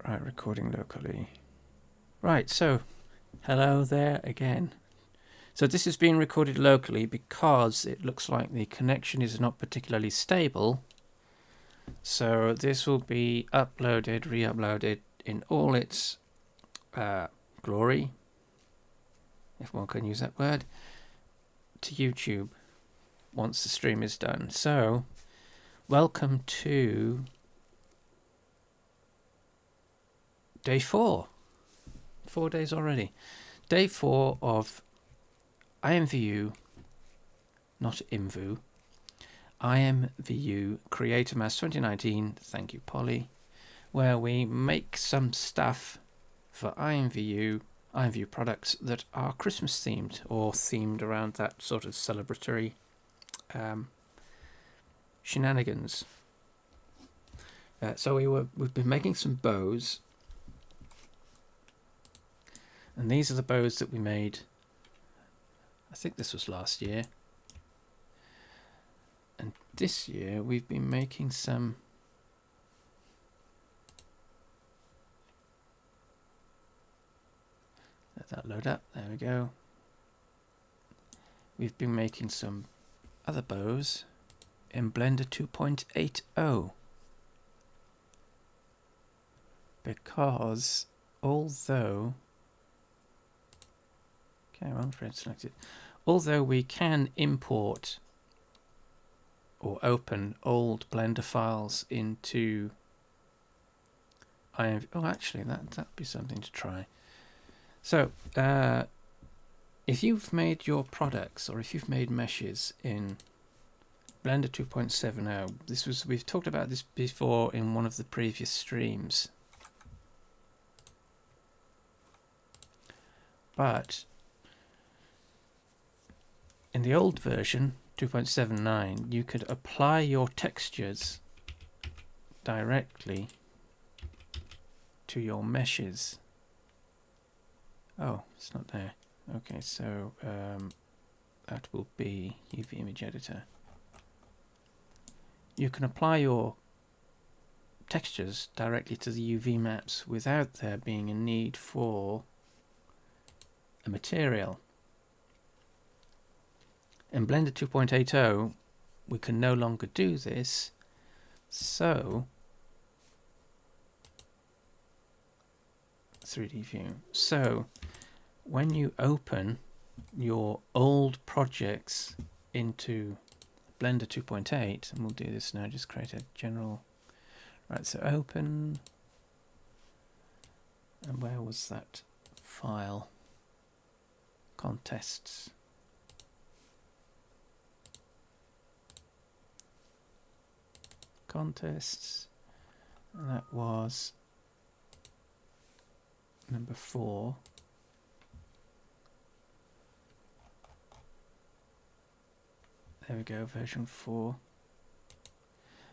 Right, recording locally. Right, so hello there again. So this is being recorded locally because it looks like the connection is not particularly stable. So this will be uploaded, re-uploaded in all its glory, if one can use that word, to YouTube once the stream is done. So welcome to day 4. 4 days already. Day 4 of IMVU, not IMVU, IMVU Creator Mass 2019, thank you Polly, where we make some stuff for IMVU products that are Christmas themed or themed around that sort of celebratory shenanigans. So we've been making some bows, and these are the bows that we made. I think this was last year. And this year we've been making some let that load up, there we go. We've been making some other bows in Blender 2.80 because although although we can import or open old Blender files into IMVU. Oh, actually, that'd be something to try. So, if you've made your products or if you've made meshes in Blender 2.70, we've talked about this before in one of the previous streams. But in the old version, 2.79, you could apply your textures directly to your meshes. Oh, it's not there. Okay, so that will be UV Image Editor. You can apply your textures directly to the UV maps without there being a need for a material. In Blender 2.80, we can no longer do this, so 3D view. So when you open your old projects into Blender 2.8, and we'll do this now, just create a general, right, so open, and where was that file? Contests. Contests, and that was number 4. There we go, version 4.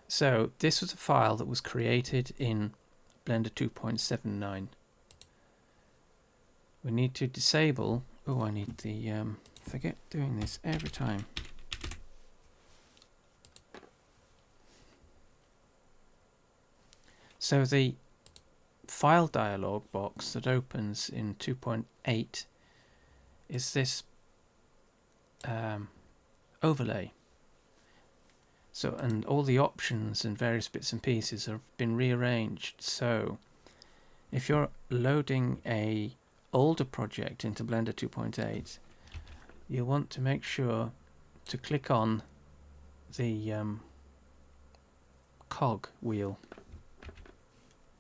So this was a file that was created in Blender 2.79. We need to disable, oh, I need the, forget doing this every time. So the file dialog box that opens in 2.8 is this overlay. So, and all the options and various bits and pieces have been rearranged. So if you're loading a older project into Blender 2.8, you want to make sure to click on the cog wheel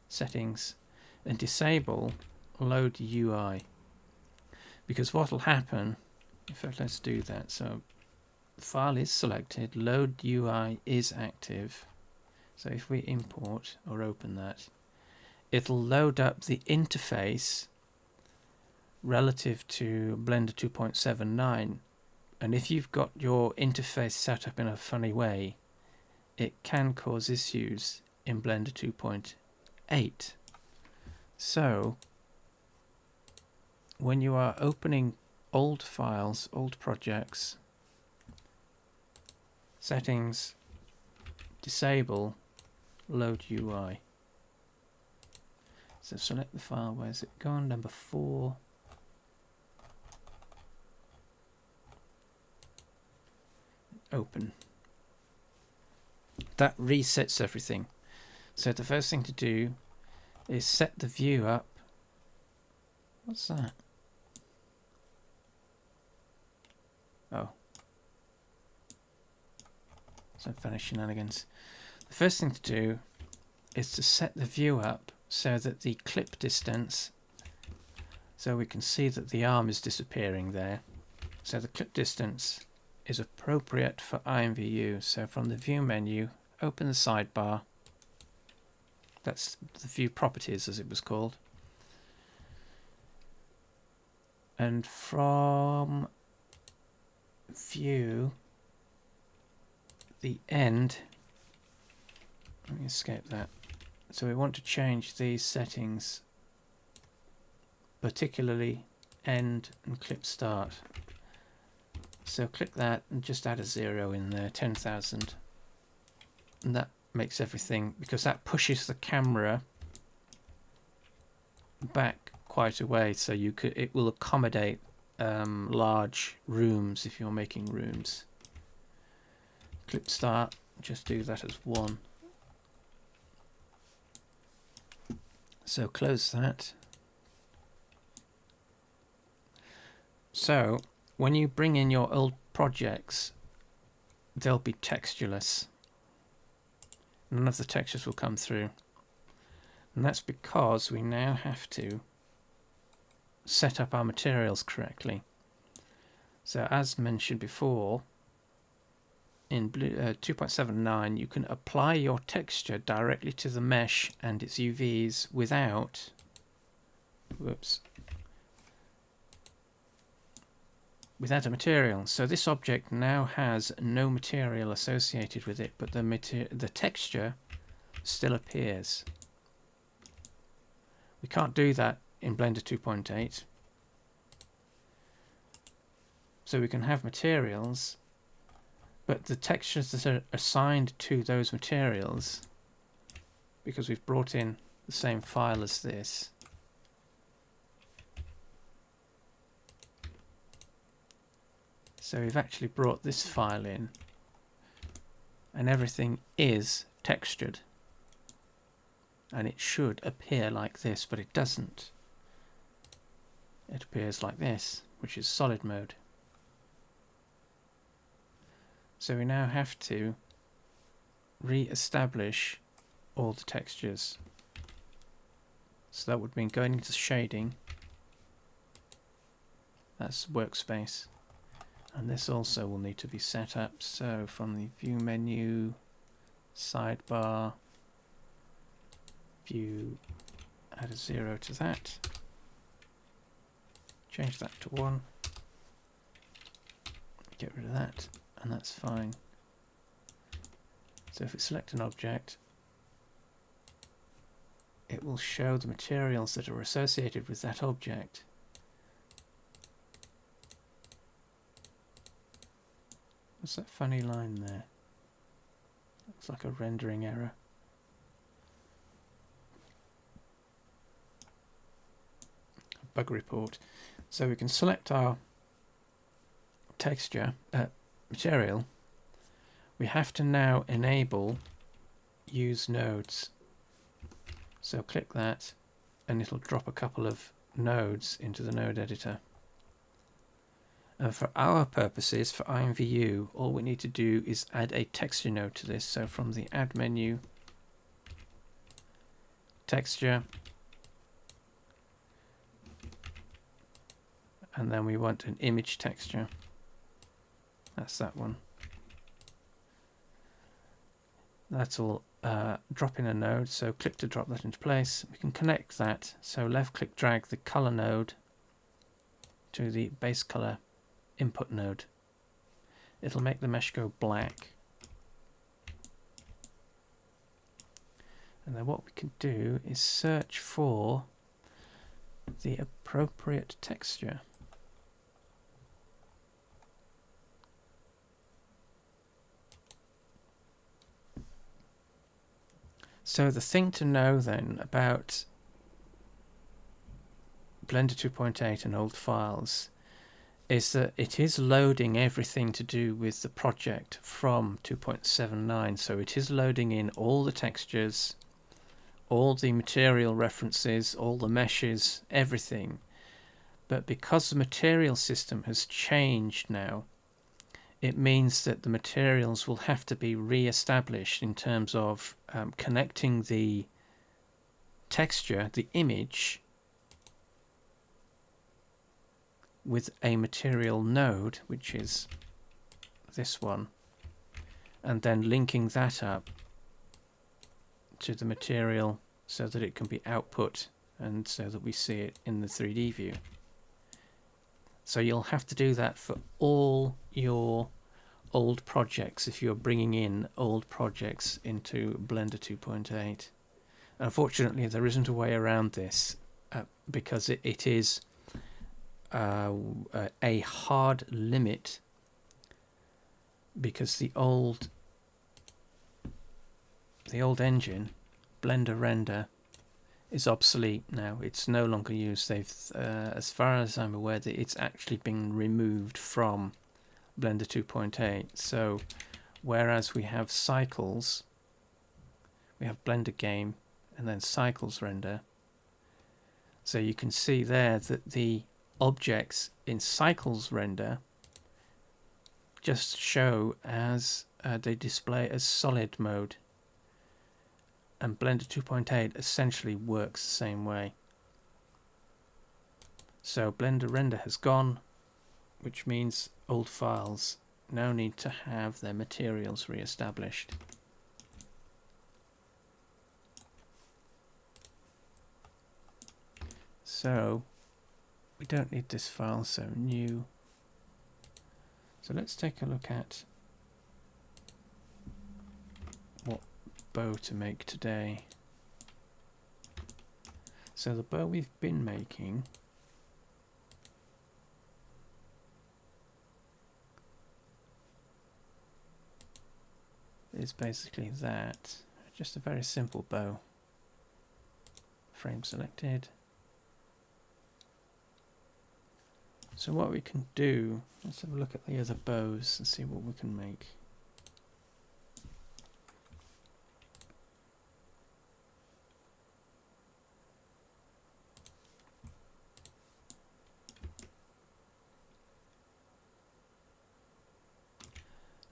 settings and disable load UI, because what will happen, in fact let's do that, so the file is selected, load UI is active, so if we import or open that, it'll load up the interface relative to Blender 2.79, and if you've got your interface set up in a funny way, it can cause issues in Blender 2.8. So when you are opening old files, old projects, settings, disable load UI. So select the file. Where's it gone? Number 4. Open. That resets everything. So the first thing to do is set the view up. What's that? Oh. Some funny shenanigans. The first thing to do is to set the view up so that the clip distance, so we can see that the arm is disappearing there. So the clip distance is appropriate for IMVU. So from the view menu, open the sidebar. That's the view properties, as it was called. And from view, the end, let me escape that. So we want to change these settings, particularly end and clip start. So click that and just add a 0 in there, 10,000. And that makes everything, because that pushes the camera back quite a way, so you could, it will accommodate large rooms if you're making rooms. Clip start, just do that as 1. So close that. So when you bring in your old projects, they'll be textureless. None of the textures will come through. And that's because we now have to set up our materials correctly. So as mentioned before, in 2.79 you can apply your texture directly to the mesh and its UVs without without a material. So this object now has no material associated with it, but the texture still appears. We can't do that in Blender 2.8. So we can have materials, but the textures that are assigned to those materials, because we've brought in the same file as this, so we've actually brought this file in and everything is textured, and it should appear like this, but it doesn't. It appears like this, which is solid mode. So we now have to re-establish all the textures. So that would mean going into shading. That's workspace. And this also will need to be set up. So from the view menu, sidebar, view, add a 0 to that. Change that to 1. Get rid of that. And that's fine. So if we select an object, it will show the materials that are associated with that object. What's that funny line there? Looks like a rendering error. A bug report. So we can select our texture, material. We have to now enable use nodes. So click that and it'll drop a couple of nodes into the node editor. And for our purposes, for IMVU, all we need to do is add a texture node to this. So from the add menu, texture, and then we want an image texture. That's that one. That's all. Drop in a node, so click to drop that into place. We can connect that, so left click drag the color node to the base color input node. It'll make the mesh go black. And then what we can do is search for the appropriate texture. So the thing to know then about Blender 2.8 and old files is that it is loading everything to do with the project from 2.79. So it is loading in all the textures, all the material references, all the meshes, everything. But because the material system has changed now, it means that the materials will have to be re-established in terms of connecting the texture, the image, with a material node, which is this one, and then linking that up to the material so that it can be output and so that we see it in the 3D view. So you'll have to do that for all your old projects if you're bringing in old projects into Blender 2.8. Unfortunately, there isn't a way around this because it is a hard limit, because the old engine, Blender Render, is obsolete now. It's no longer used. They've, as far as I'm aware, that it's actually been removed from Blender 2.8. So whereas we have cycles, we have Blender Game and then cycles render. So you can see there that the objects in cycles render just show as they display as solid mode, and Blender 2.8 essentially works the same way. So Blender Render has gone, which means old files now need to have their materials re-established. So we don't need this file, so new. So let's take a look at what bow to make today. So the bow we've been making is basically that, just a very simple bow. Frame selected. So what we can do, let's have a look at the other bows and see what we can make.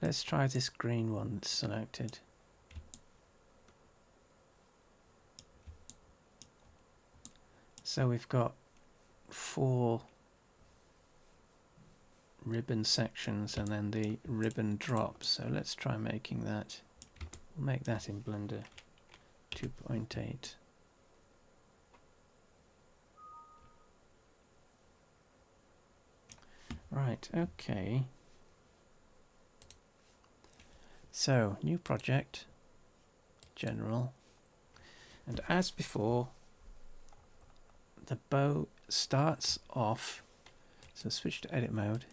Let's try this green one that's selected. So we've got 4 ribbon sections and then the ribbon drop. So let's try making that. We'll make that in Blender 2.8. Right, okay. So, new project, general, and as before, the bow starts off, so switch to edit mode,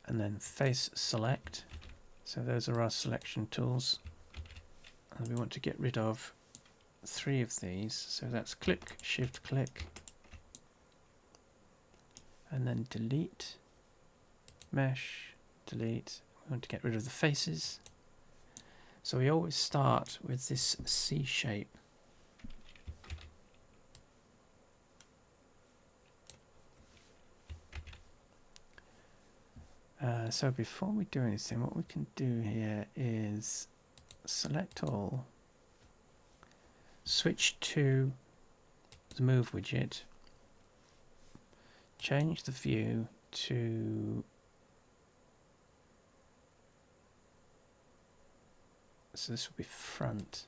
and then face select. So those are our selection tools, and we want to get rid of 3 of these. So that's click, shift click, and then delete, mesh, delete. We want to get rid of the faces. So we always start with this C shape. So before we do anything, what we can do here is select all, switch to the move widget, change the view to, so this will be front.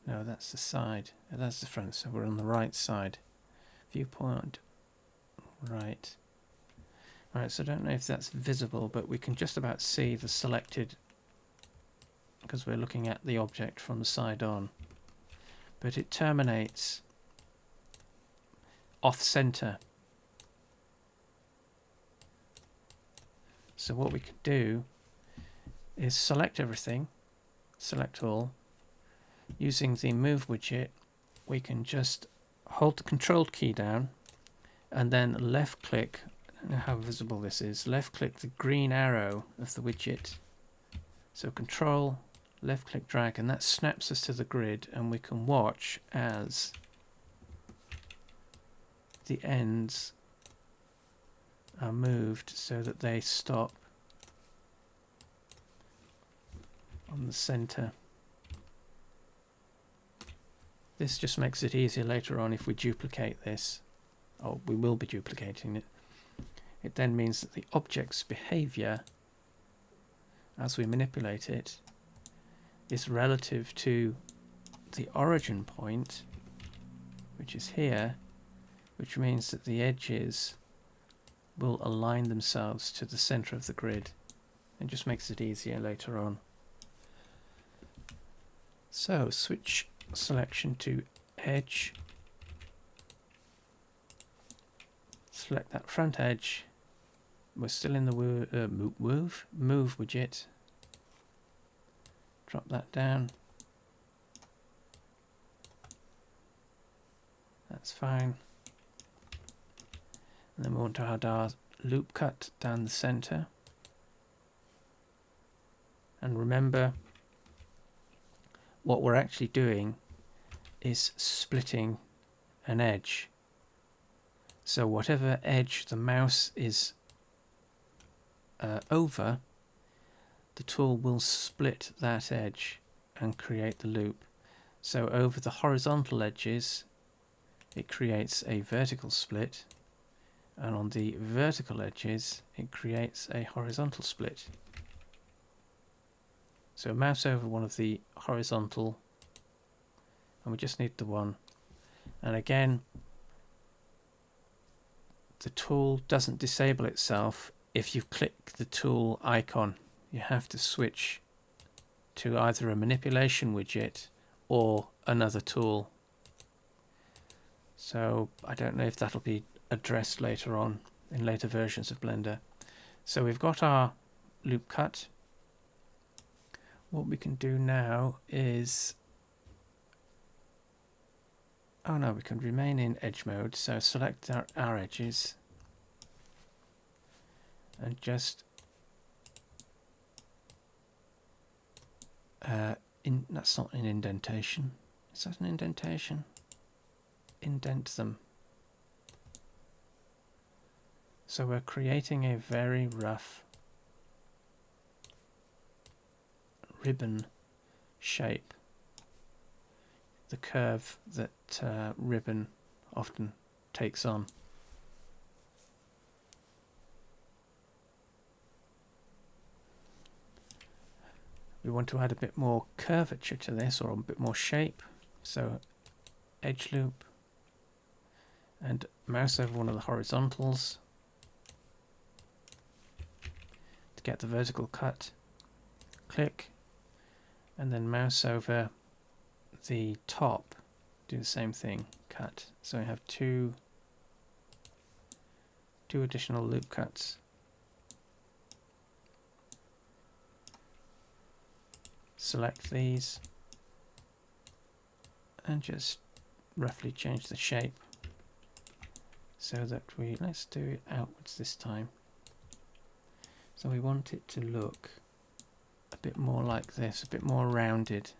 No, that's the side. That's the front, so we're on the right side. Viewpoint, right. Right, so I don't know if that's visible, but we can just about see the selected, because we're looking at the object from the side on. But it terminates off center. So what we can do is select everything, select all. Using the move widget, we can just hold the control key down and then left click. I don't know how visible this is. Left click the green arrow of the widget. So control, left click drag, and that snaps us to the grid, and we can watch as the ends are moved so that they stop on the center. This just makes it easier later on if we duplicate this. Oh, we will be duplicating it. It then means that the object's behavior as we manipulate it is relative to the origin point, which is here, which means that the edges will align themselves to the center of the grid. It just makes it easier later on. So switch selection to edge, select that front edge. We're still in the move widget. Drop that down. That's fine. And then we want to add our loop cut down the center. And remember, what we're actually doing is splitting an edge. So whatever edge the mouse is over, the tool will split that edge and create the loop. So over the horizontal edges, it creates a vertical split, and on the vertical edges, it creates a horizontal split. So mouse over one of the horizontal, and we just need the one. And again, the tool doesn't disable itself if you click the tool icon. You have to switch to either a manipulation widget or another tool. So I don't know if that'll be addressed later on in later versions of Blender. So we've got our loop cut. What we can do now is, oh no, we can remain in edge mode. So select our edges and just that's not an indentation. Is that an indentation? Indent them. So we're creating a very rough ribbon shape, the curve that ribbon often takes on. We want to add a bit more curvature to this, or a bit more shape, so edge loop and mouse over one of the horizontals to get the vertical cut, click, and then mouse over the top, do the same thing, cut. So I have two additional loop cuts. Select these and just roughly change the shape so that let's do it outwards this time. So we want it to look a bit more like this, a bit more rounded.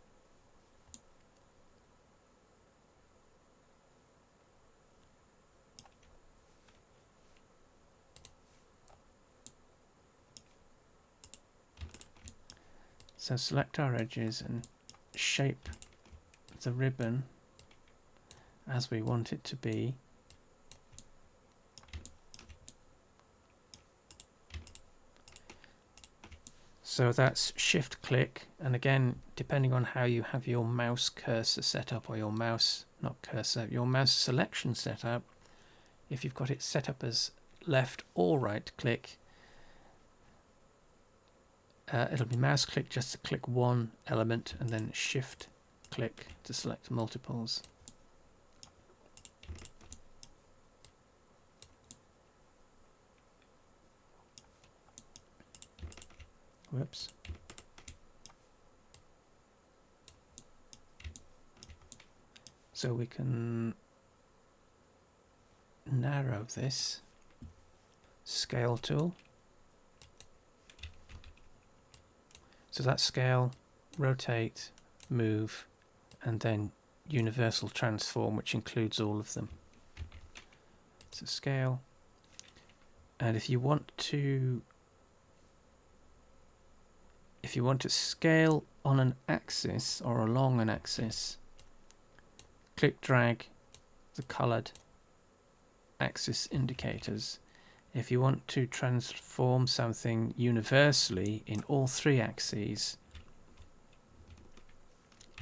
So select our edges and shape the ribbon as we want it to be. So that's shift click, and again, depending on how you have your mouse cursor set up, or your mouse, not cursor, your mouse selection set up, if you've got it set up as left or right click, it'll be mouse click just to click one element, and then shift click to select multiples. Whoops. So we can narrow this. Scale tool. So that's scale, rotate, move, and then universal transform, which includes all of them. So scale. And if you want to scale on an axis or along an axis, click drag the colored axis indicators. If you want to transform something universally in all three axes,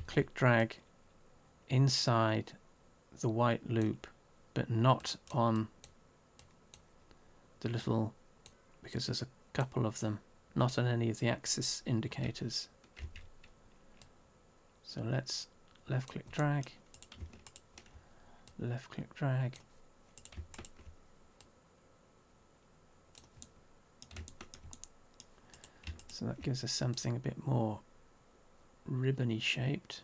click drag inside the white loop, but not on the little, because there's a couple of them, not on any of the axis indicators. So let's left click drag, left click drag. So that gives us something a bit more ribbony shaped.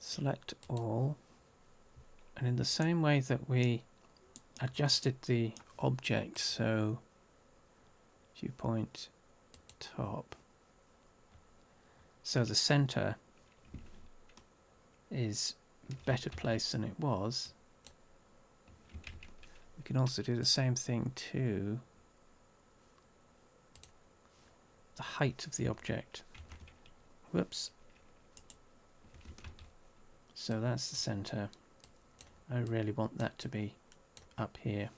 Select all, and in the same way that we adjusted the object, so viewpoint top, so the center is better placed than it was, we can also do the same thing to the height of the object. Whoops. So that's the center. I really want that to be up here.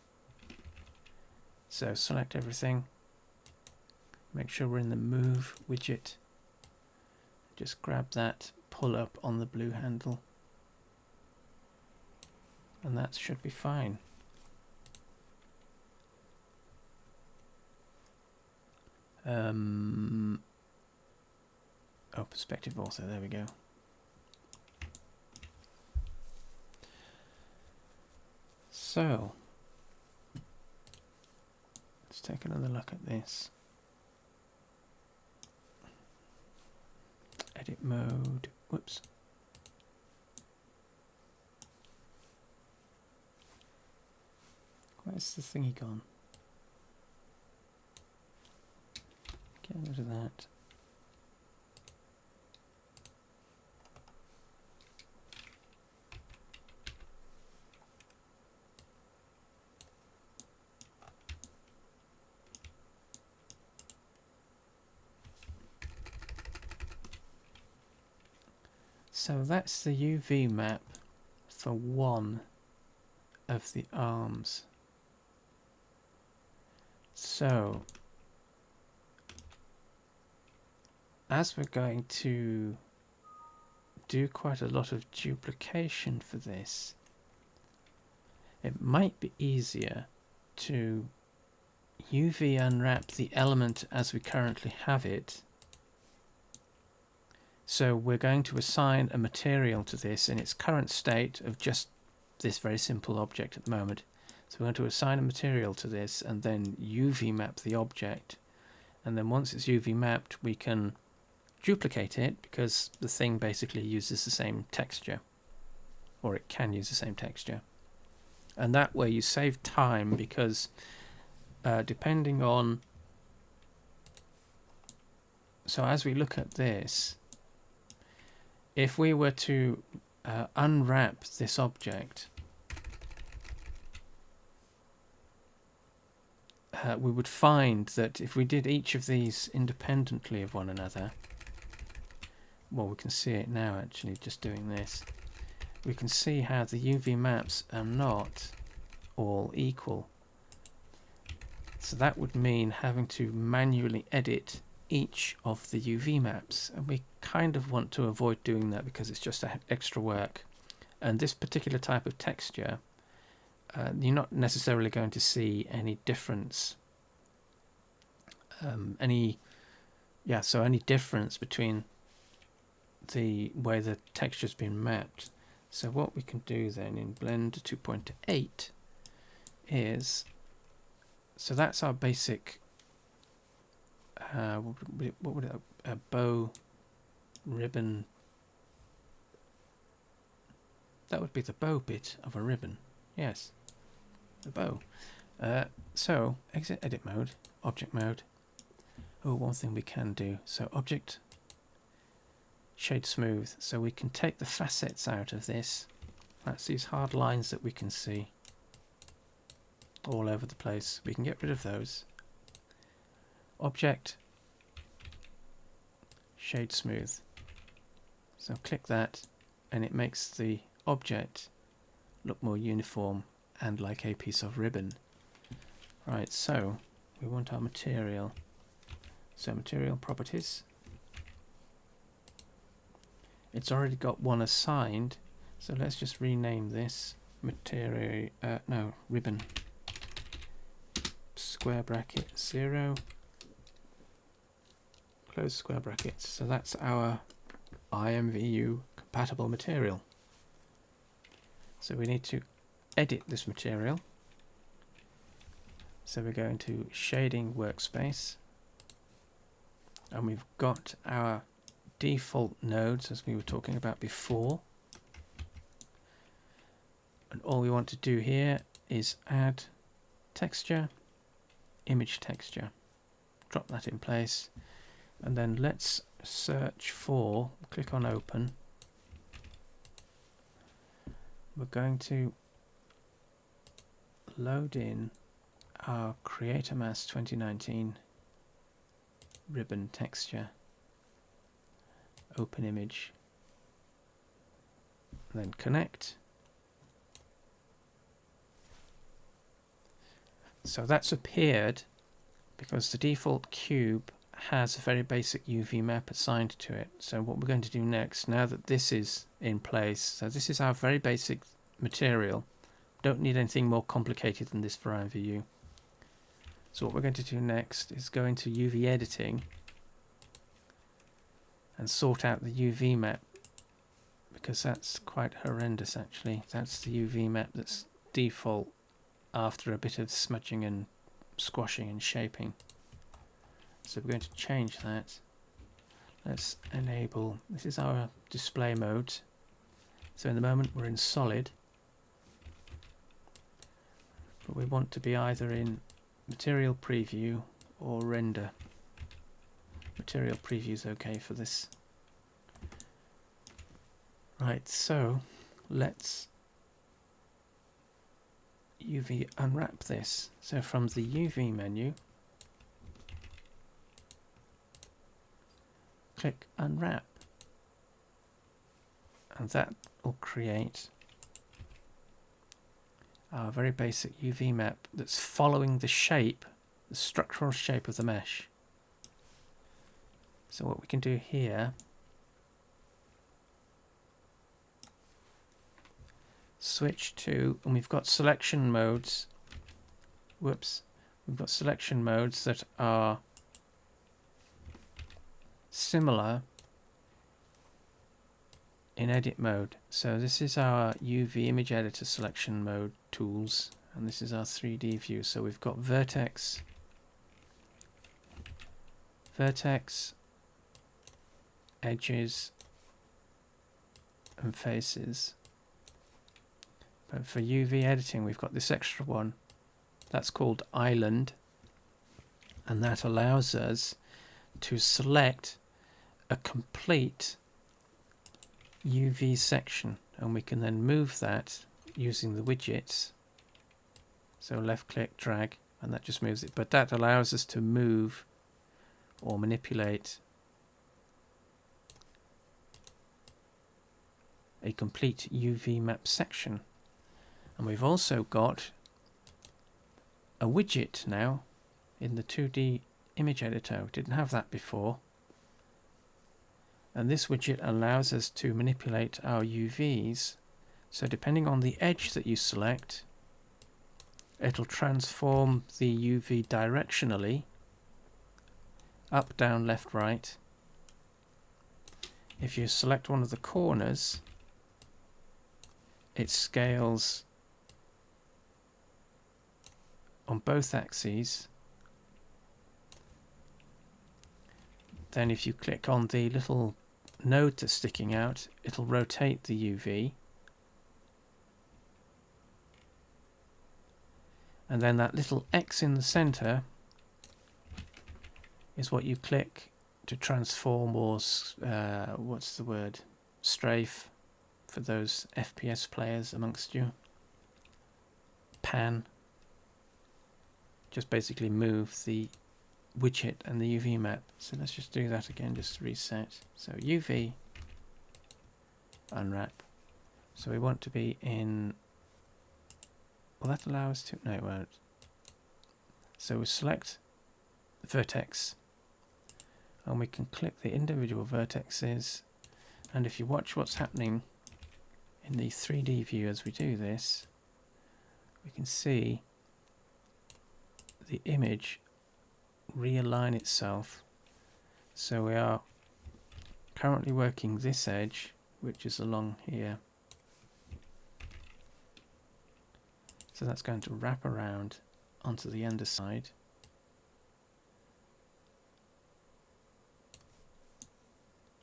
So select everything. Make sure we're in the move widget. Just grab that, pull up on the blue handle. And that should be fine. Oh, perspective also, there we go. So, let's take another look at this. Edit mode, whoops. Where's the thingy gone? Get rid of that. So that's the UV map for one of the arms. So as we're going to do quite a lot of duplication for this, it might be easier to UV unwrap the element as we currently have it. So we're going to assign a material to this in its current state of just this very simple object at the moment. So we're going to assign a material to this and then UV map the object. And then once it's UV mapped, we can duplicate it because the thing basically uses the same texture, or it can use the same texture. And that way you save time because depending on... So as we look at this, if we were to unwrap this object, we would find that if we did each of these independently of one another, well, we can see it now actually just doing this, we can see how the UV maps are not all equal. So that would mean having to manually edit each of the UV maps, and we kind of want to avoid doing that because it's just extra work. And this particular type of texture, you're not necessarily going to see any difference, any difference between the way the texture's been mapped. So what we can do then in Blend 2.8 is, so that's our basic what would it, a bow ribbon, that would be the bow bit of a ribbon, yes, the bow. So exit edit mode, object mode. Oh, one thing we can do, so object, shade smooth, so we can take the facets out of this. That's these hard lines that we can see all over the place. We can get rid of those. Object, shade smooth. So click that and it makes the object look more uniform and like a piece of ribbon. Right, so we want our material. So material properties. It's already got one assigned, so let's just rename this material, ribbon, square bracket 0, close square brackets. So that's our IMVU compatible material. So we need to edit this material. So we're going to shading workspace, and we've got our default nodes as we were talking about before, and all we want to do here is add texture, image texture, drop that in place, and then let's search for, click on open, we're going to load in our Creator Mass 2019 ribbon texture, open image, then connect. So that's appeared because the default cube has a very basic UV map assigned to it. So what we're going to do next, now that this is in place, so this is our very basic material, don't need anything more complicated than this for IMVU. So what we're going to do next is go into UV editing and sort out the UV map, because that's quite horrendous actually. That's the UV map that's default after a bit of smudging and squashing and shaping. So we're going to change that. Let's enable, this is our display mode. So in the moment we're in solid, but we want to be either in material preview or render. Material preview is okay for this. Right, so let's UV unwrap this. So from the UV menu, click unwrap, and that will create our very basic UV map that's following the shape, the structural shape of the mesh. So what we can do here, switch to, and we've got selection modes, whoops, we've got selection modes that are similar in edit mode. So this is our UV image editor selection mode tools, and this is our 3D view. So we've got Vertex, edges and faces. But for UV editing we've got this extra one that's called Island, and that allows us to select a complete UV section, and we can then move that using the widgets. So left click, drag, and that just moves it. But that allows us to move or manipulate a complete UV map section. And we've also got a widget now in the 2D image editor. We didn't have that before. And this widget allows us to manipulate our UVs. So depending on the edge that you select, it'll transform the UV directionally, up, down, left, right. If you select one of the corners, it scales on both axes then if you click on the little node that's sticking out, it'll rotate the UV. And then that little X in the center is what you click to transform, or what's the word? Strafe, for those FPS players amongst you. Pan. Just basically move the widget and the UV map. So let's just do that again, just reset. So UV, unwrap. So we want to be in, will that allow us to? No, it won't. So we select Vertex, and we can click the individual vertexes, and if you watch what's happening in the 3D view as we do this, we can see the image realign itself. So we are currently working this edge, which is along here. So that's going to wrap around onto the underside.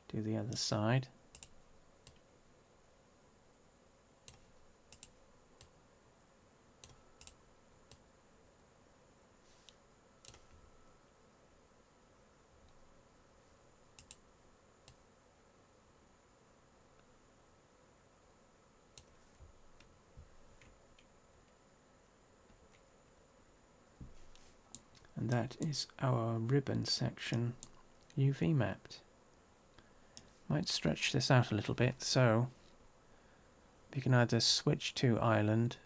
Do the other side. And that is our ribbon section UV mapped. Might stretch this out a little bit, so we can either switch to island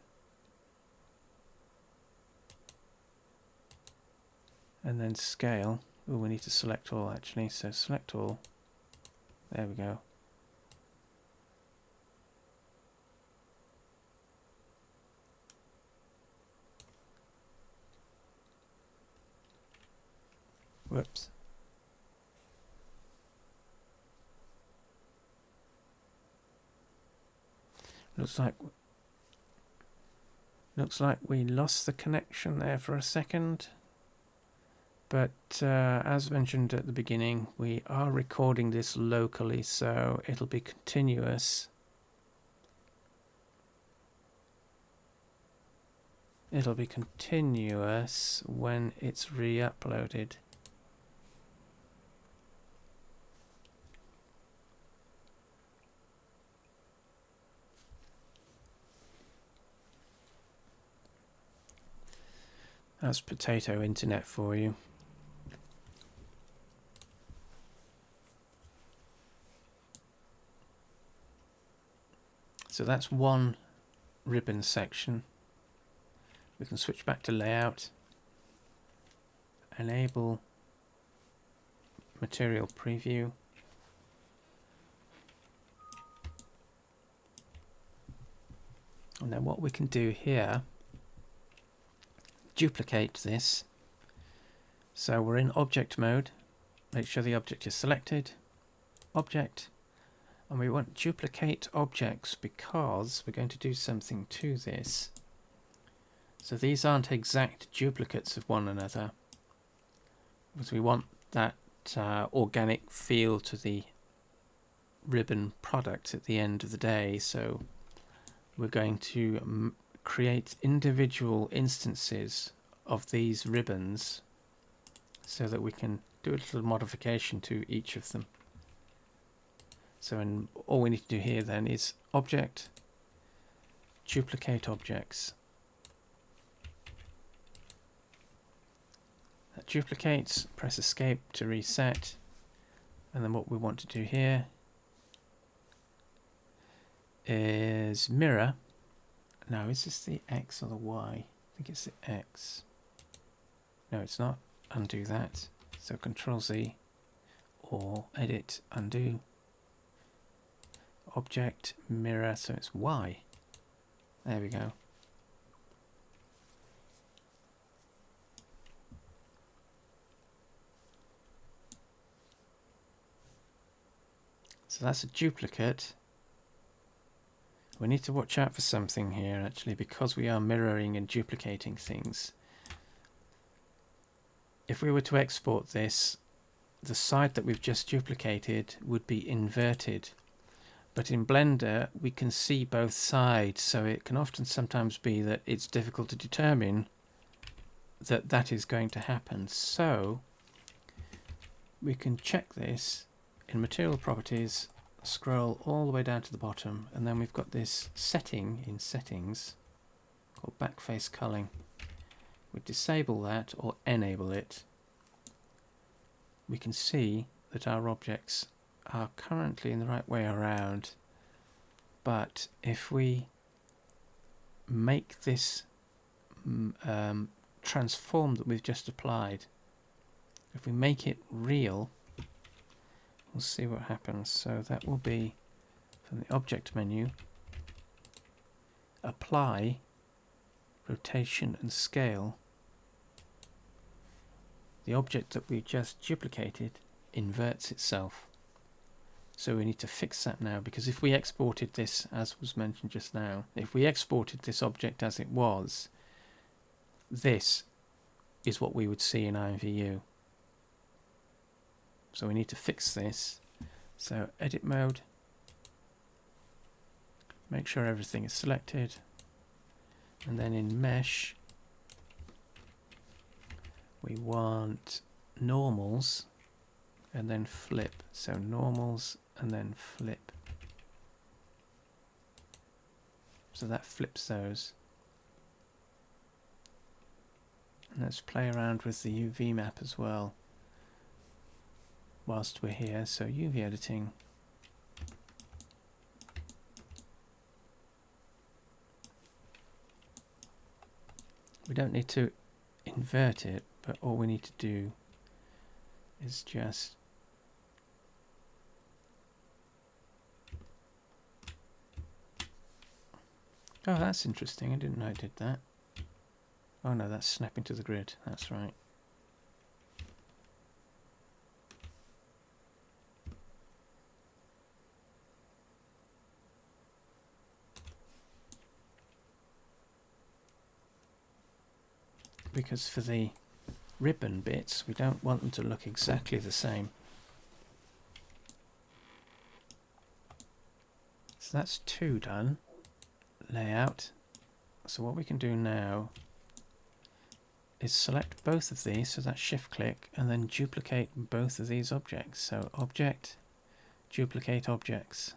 and then scale. Oh, we need to select all actually, so select all. There we go. Whoops. Looks like we lost the connection there for a second. But as mentioned at the beginning, we are recording this locally, so it'll be continuous. It'll be continuous when it's re-uploaded. That's potato internet for you. So that's one ribbon section. We can switch back to layout, enable material preview, and then what we can do here, duplicate this. So we're in object mode, make sure the object is selected, object, and we want duplicate objects because we're going to do something to this. So these aren't exact duplicates of one another, because we want that organic feel to the ribbon product at the end of the day. So we're going to create individual instances of these ribbons so that we can do a little modification to each of them. So all we need to do here then is object, duplicate objects. That duplicates, press escape to reset, and then what we want to do here is mirror. Now, is this the X or the Y? I think it's the X. No, it's not. Undo that. So Control Z or edit, undo. Object, mirror, so it's Y. There we go. So that's a duplicate. We need to watch out for something here actually, because we are mirroring and duplicating things. If we were to export this, the side that we've just duplicated would be inverted. But in Blender, we can see both sides, so it can often sometimes be that it's difficult to determine that that is going to happen. So we can check this in Material Properties, scroll all the way down to the bottom, and then we've got this setting in Settings called Backface Culling. We disable that or enable it. We can see that our objects are currently in the right way around, but if we make this transform that we've just applied, if we make it real, we'll see what happens. So that will be from the Object menu, Apply, Rotation and Scale. The object that we just duplicated inverts itself. So we need to fix that now, because if we exported this, as was mentioned just now, if we exported this object as it was, this is what we would see in IMVU. So we need to fix this. So edit mode, make sure everything is selected, and then in mesh we want normals and then flip. So normals and then flip. So that flips those. And let's play around with the UV map as well whilst we're here. So UV editing. We don't need to invert it, but all we need to do is just oh, that's interesting. I didn't know it did that. Oh no, that's snapping to the grid. That's right. Because for the ribbon bits, we don't want them to look exactly the same. So that's 2 done. Layout. So what we can do now is select both of these, so that's shift click, and then duplicate both of these objects. So object, duplicate objects.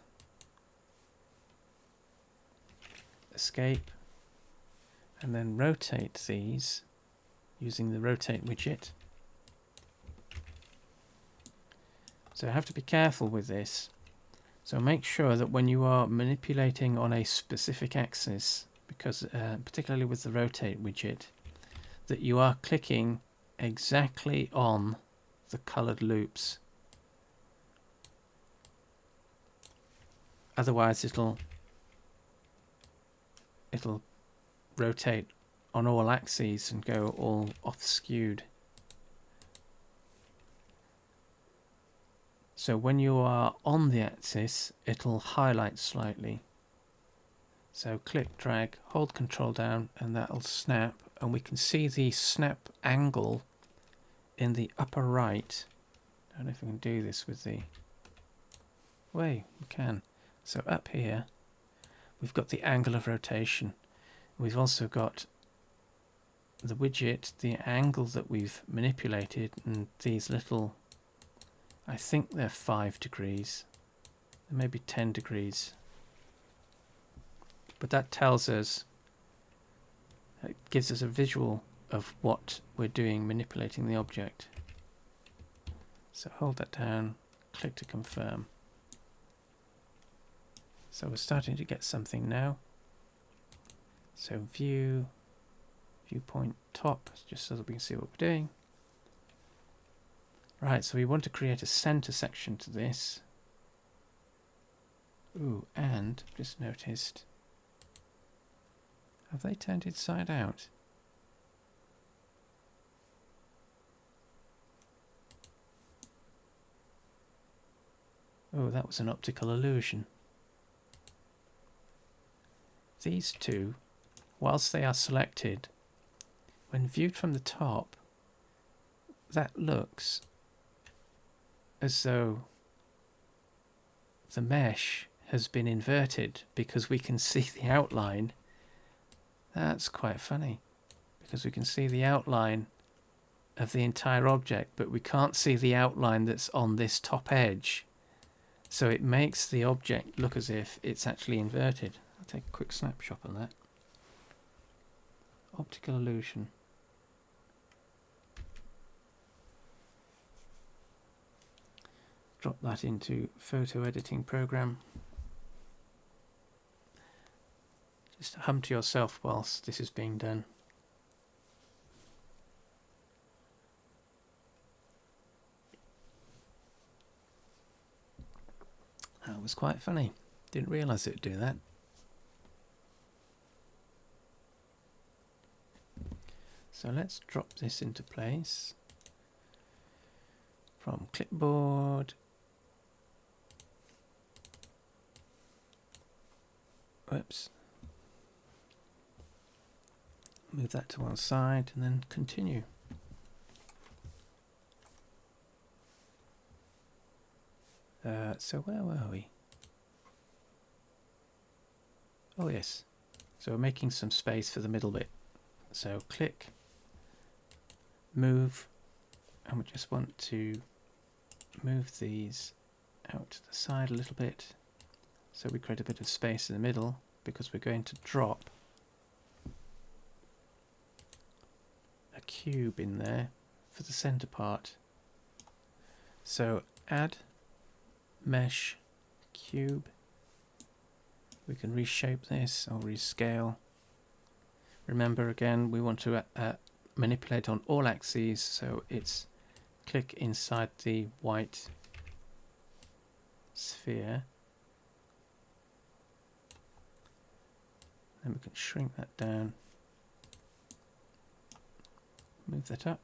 Escape, and then rotate these using the rotate widget. So I have to be careful with this. So make sure that when you are manipulating on a specific axis, because particularly with the rotate widget, that you are clicking exactly on the colored loops. Otherwise it'll rotate on all axes and go all off skewed. So when you are on the axis, it'll highlight slightly. So click, drag, hold Control down, and that'll snap, and we can see the snap angle in the upper right. I don't know if we can do this with the way. We can. So up here, we've got the angle of rotation. We've also got the widget, the angle that we've manipulated, and these little, I think they're 5 degrees, maybe 10 degrees. But that tells us, it gives us a visual of what we're doing manipulating the object. So hold that down, click to confirm. So we're starting to get something now. So view, viewpoint top, just so that we can see what we're doing. Right, so we want to create a center section to this. Ooh, and just noticed, have they turned inside out? Oh, that was an optical illusion. These two, whilst they are selected, when viewed from the top, that looks as though the mesh has been inverted because we can see the outline. That's quite funny, because we can see the outline of the entire object, but we can't see the outline that's on this top edge. So it makes the object look as if it's actually inverted. I'll take a quick snapshot on that. Optical illusion. Drop that into photo editing program. Just hum to yourself whilst this is being done. That was quite funny. Didn't realise it would do that. So let's drop this into place. From clipboard. Whoops. Move that to one side and then continue. So where were we? Oh yes. So we're making some space for the middle bit. So click, move, and we just want to move these out to the side a little bit. So we create a bit of space in the middle because we're going to drop a cube in there for the center part. So add mesh cube. We can reshape this or rescale. Remember again, we want to manipulate on all axes, so it's click inside the white sphere. Then we can shrink that down, move that up.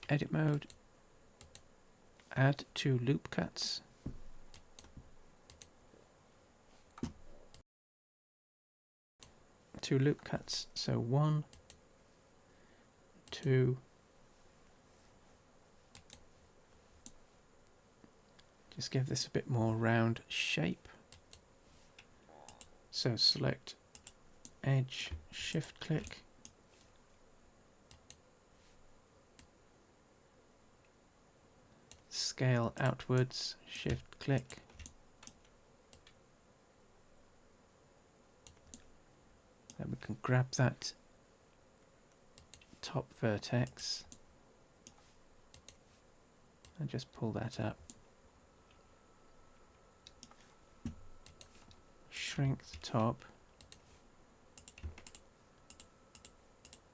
Edit mode, add 2 loop cuts. Two loop cuts, so 1, 2, just give this a bit more round shape. So select edge, shift click, scale outwards, shift click, then we can grab that top vertex and just pull that up, shrink the top.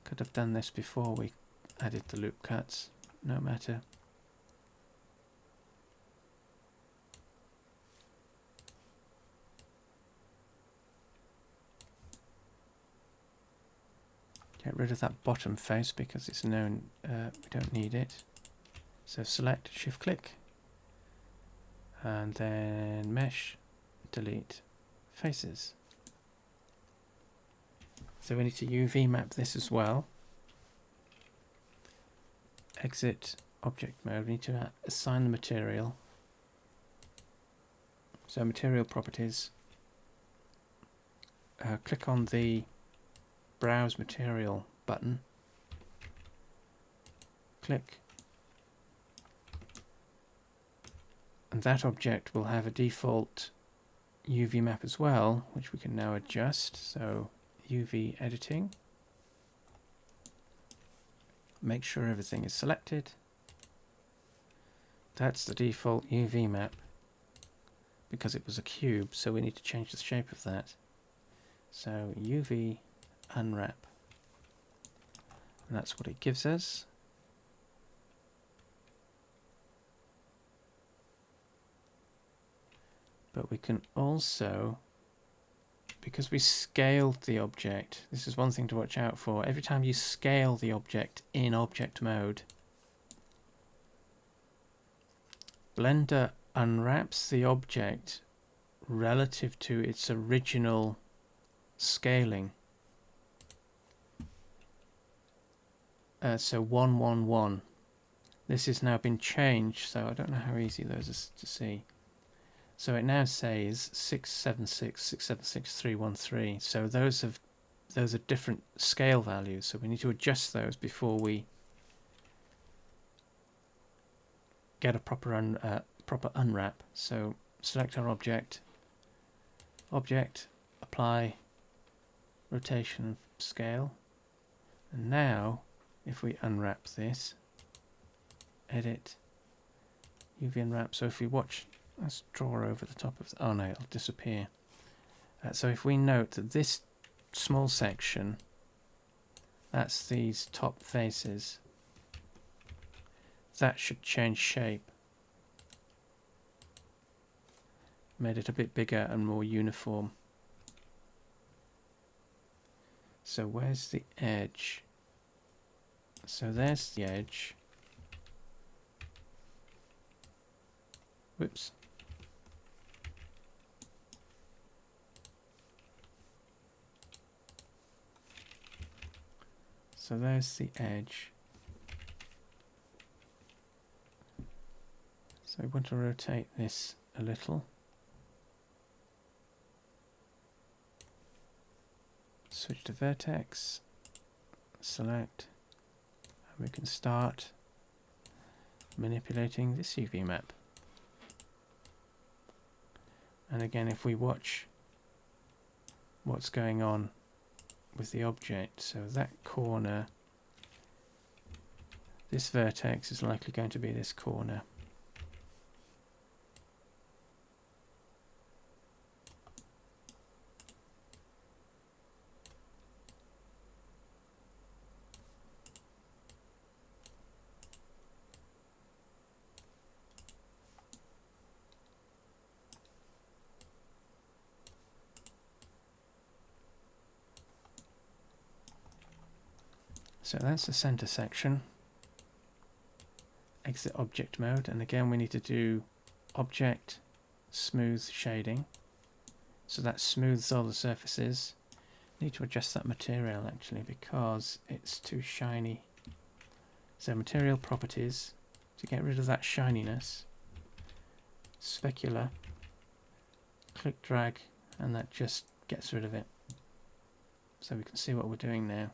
Could have done this before we added the loop cuts, no matter. Get rid of that bottom face because it's known we don't need it. So select, shift click, and then mesh, delete faces. So we need to UV map this as well. Exit object mode, we need to assign the material. So material properties, click on the browse material button, click, and that object will have a default UV map as well, which we can now adjust. So UV editing, make sure everything is selected. That's the default UV map because it was a cube, so we need to change the shape of that. So UV unwrap, and that's what it gives us. But we can also, because we scaled the object, this is one thing to watch out for. Every time you scale the object in object mode, Blender unwraps the object relative to its original scaling. So 111. This has now been changed, so I don't know how easy those are to see. So it now says 676, 676, 313. So those are different scale values. So we need to adjust those before we get a proper unwrap. So select our object, apply rotation scale, and now if we unwrap this, edit, UV unwrap. So if we watch, let's draw over the top of oh no, it'll disappear. So if we note that this small section, that's these top faces, that should change shape. Made it a bit bigger and more uniform. So where's the edge? So there's the edge. Whoops. So there's the edge. So we want to rotate this a little. Switch to Vertex, select, and we can start manipulating this UV map. And again, if we watch what's going on with the object, so that corner, this vertex is likely going to be this corner. So that's the center section. Exit object mode, and again we need to do object smooth shading. So that smooths all the surfaces. Need to adjust that material actually because it's too shiny. So material properties, to get rid of that shininess, specular, click drag, and that just gets rid of it. So we can see what we're doing now.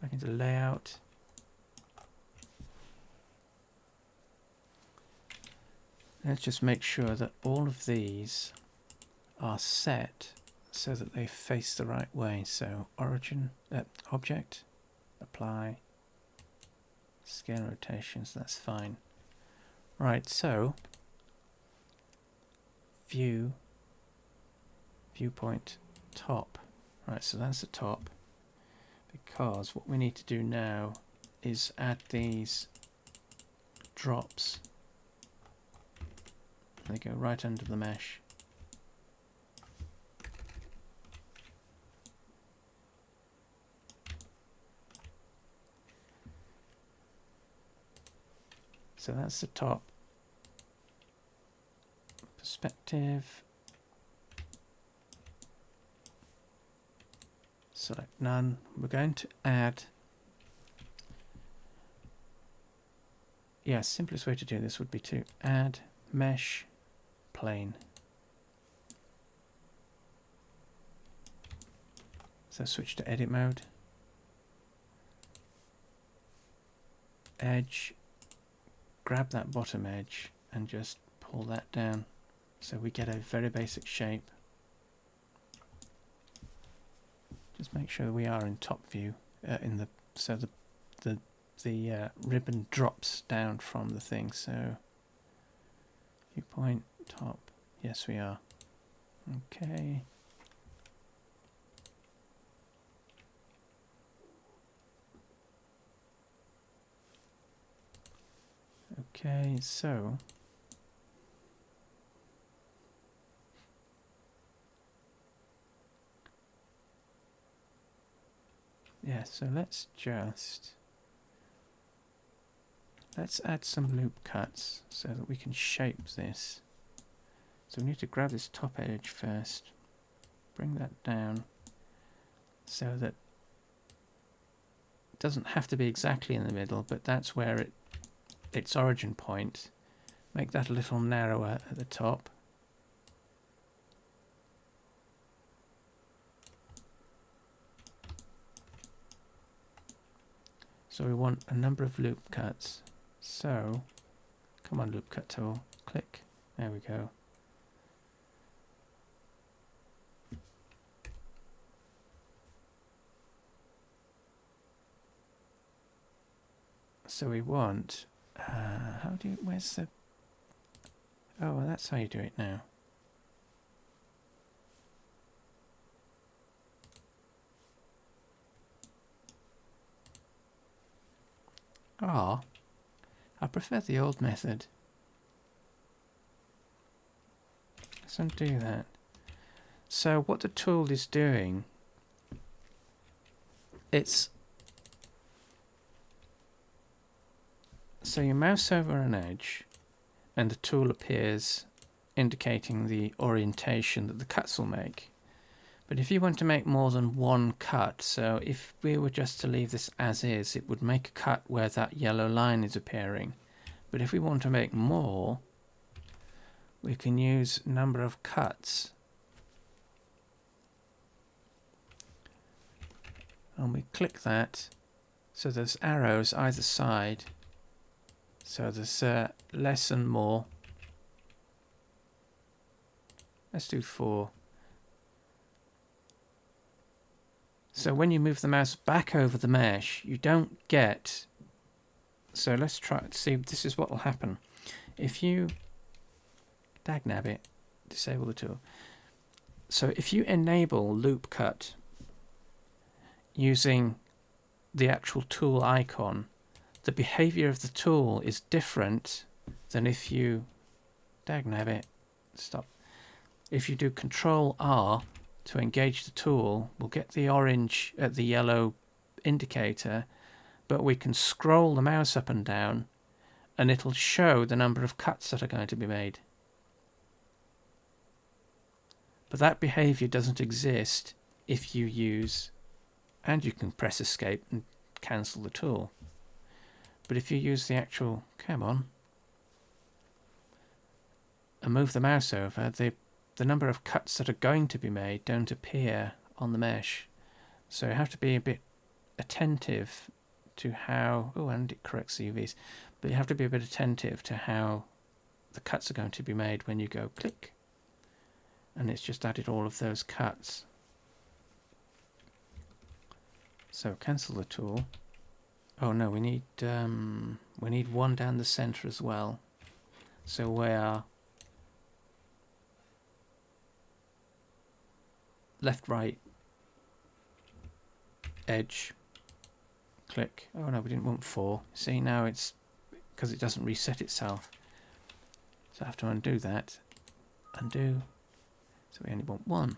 Back into layout. Let's just make sure that all of these are set so that they face the right way. So origin, object, apply, scale rotations, that's fine. Right, so view, viewpoint, top. Right, so that's the top. Because what we need to do now is add these drops. They go right under the mesh. So that's the top. Perspective. Select none. We're going to add, simplest way to do this would be to add mesh plane. So switch to edit mode. Edge, grab that bottom edge and just pull that down so we get a very basic shape. Just make sure we are in top view, so the ribbon drops down from the thing. So viewpoint top, yes we are. Okay. Okay, so so let's add some loop cuts so that we can shape this. So we need to grab this top edge first, bring that down so that doesn't have to be exactly in the middle, but that's where its origin point. Make that a little narrower at the top. So we want a number of loop cuts. So, come on, loop cut tool, click. There we go. So we want, where's the, oh, well, that's how you do it now. Ah, I prefer the old method. Let's undo that. So what the tool is doing, so you mouse over an edge and the tool appears indicating the orientation that the cuts will make. But if you want to make more than one cut, so if we were just to leave this as is, it would make a cut where that yellow line is appearing. But if we want to make more, we can use number of cuts. And we click that, so there's arrows either side. So there's less and more. Let's do 4. So when you move the mouse back over the mesh, you don't get... So let's try to see, this is what will happen. If you... Dagnabbit, disable the tool. So if you enable loop cut using the actual tool icon, the behavior of the tool is different than if you... Dagnabbit, stop. If you do Control R to engage the tool, we'll get the orange at the yellow indicator, but we can scroll the mouse up and down and it'll show the number of cuts that are going to be made. But that behavior doesn't exist if you use, and you can press escape and cancel the tool. But if you use the actual, come on, and move the mouse over, the number of cuts that are going to be made don't appear on the mesh. So you have to be a bit attentive to how, oh, and it corrects UVs, but you have to be a bit attentive to how the cuts are going to be made when you go click, and it's just added all of those cuts. So cancel the tool. Oh no, we need one down the center as well. So where left, right, edge, click. Oh no, we didn't want 4. See, now it's because it doesn't reset itself. So I have to undo that. Undo. So we only want 1.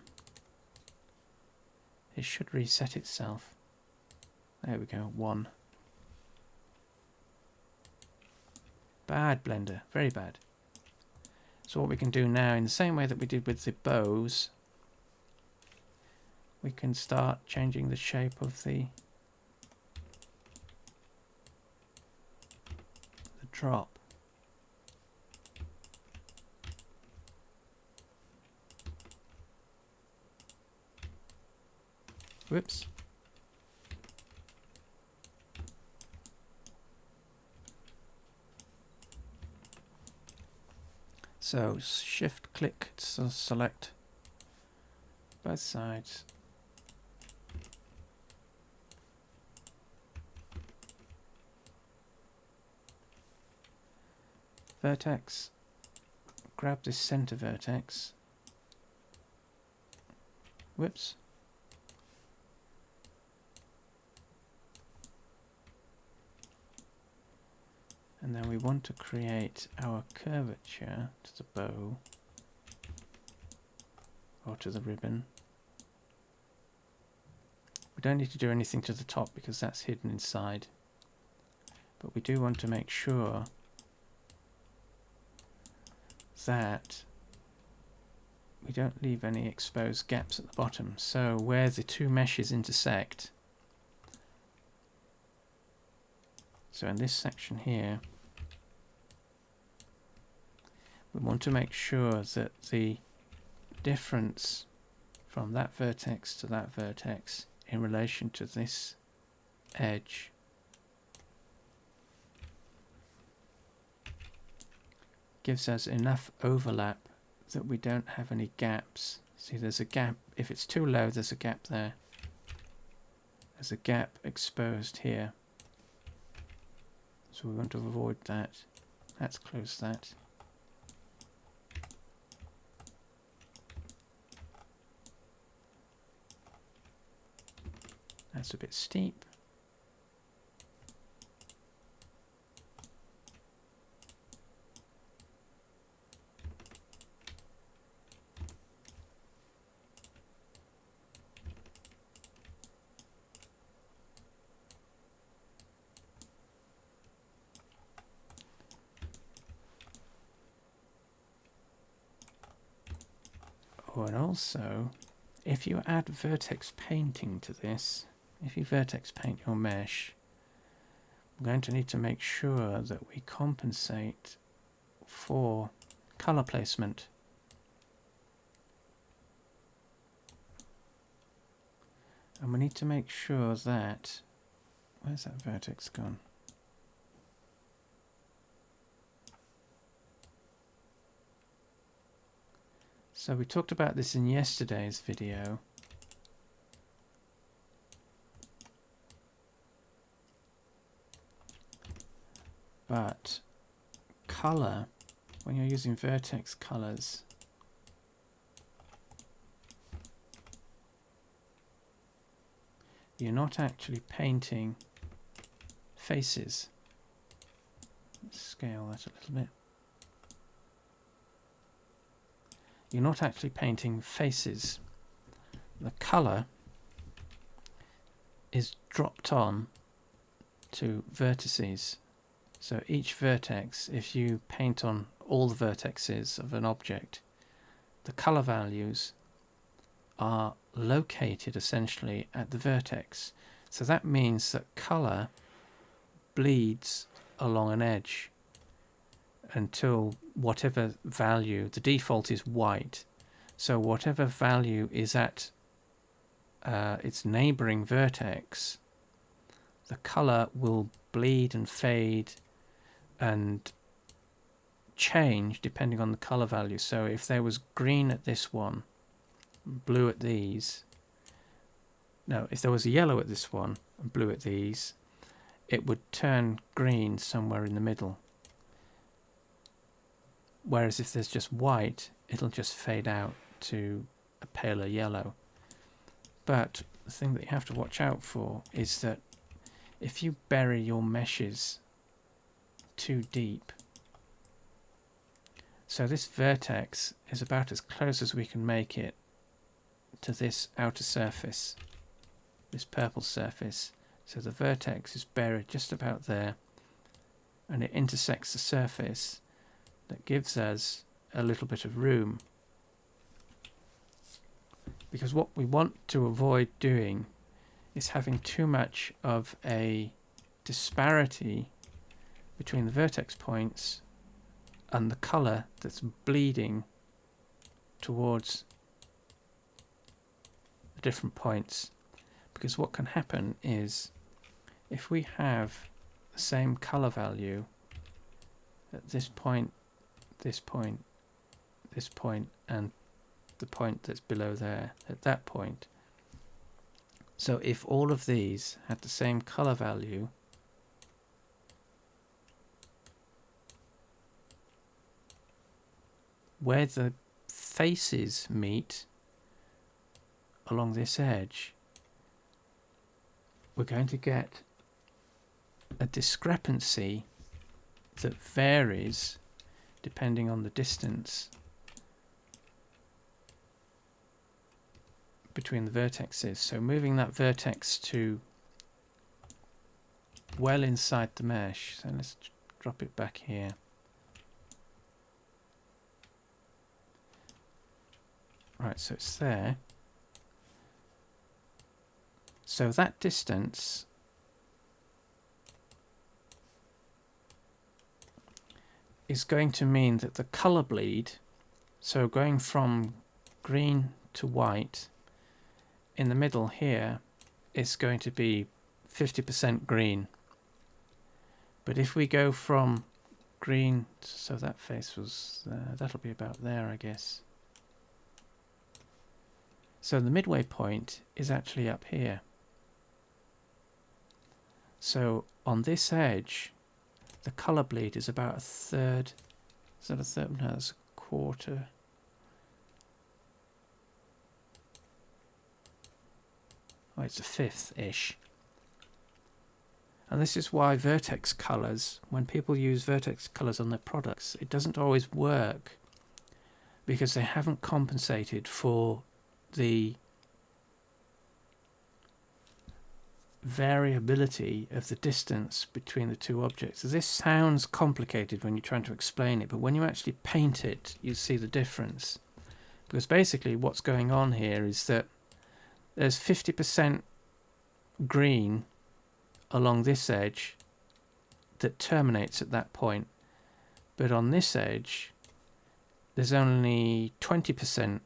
It should reset itself. There we go, 1. Bad Blender, very bad. So what we can do now, in the same way that we did with the bows, we can start changing the shape of the drop. Whoops. So shift click to select both sides. Vertex, grab this center vertex. Whoops. And then we want to create our curvature to the bow or to the ribbon. We don't need to do anything to the top because that's hidden inside. But we do want to make sure that we don't leave any exposed gaps at the bottom. So where the two meshes intersect, So in this section here, we want to make sure that the difference from that vertex to that vertex in relation to this edge gives us enough overlap that we don't have any gaps. See, there's a gap. If it's too low, there's a gap there. There's a gap exposed here. So we want to avoid that. Let's close that. That's a bit steep. Oh, and also, if you add vertex painting to this, if you vertex paint your mesh, we're going to need to make sure that we compensate for color placement. And we need to make sure that, where's that vertex gone? So we talked about this in yesterday's video. But color, when you're using vertex colors, you're not actually painting faces. Let's scale that a little bit. You're not actually painting faces. The color is dropped on to vertices. So each vertex, if you paint on all the vertexes of an object, the color values are located essentially at the vertex. So that means that color bleeds along an edge until whatever value, the default is white, so whatever value is at its neighboring vertex, the color will bleed and fade and change depending on the color value. So if there was green at this one, blue at these, no, if there was a yellow at this one and blue at these, it would turn green somewhere in the middle. Whereas if there's just white, it'll just fade out to a paler yellow. But the thing that you have to watch out for is that if you bury your meshes too deep, so this vertex is about as close as we can make it to this outer surface, this purple surface. So the vertex is buried just about there, and it intersects the surface. That gives us a little bit of room, because what we want to avoid doing is having too much of a disparity between the vertex points and the color that's bleeding towards the different points. Because what can happen is, if we have the same color value at this point, this point, this point, and the point that's below there at that point. So if all of these had the same color value, where the faces meet along this edge, we're going to get a discrepancy that varies depending on the distance between the vertexes. So moving that vertex to well inside the mesh. So let's drop it back here. Right, so it's there. So that distance is going to mean that the color bleed, so going from green to white, in the middle here is going to be 50% green. But if we go from green, so that face was, that'll be about there, I guess. So the midway point is actually up here. So on this edge, the color bleed is about a third. Is that a third? No, it's a quarter. Oh, it's a fifth-ish. And this is why Vertex colors, when people use Vertex colors on their products, it doesn't always work because they haven't compensated for the variability of the distance between the two objects. So this sounds complicated when you're trying to explain it, but when you actually paint it, you see the difference. Because basically what's going on here is that there's 50% green along this edge that terminates at that point, but on this edge there's only 20%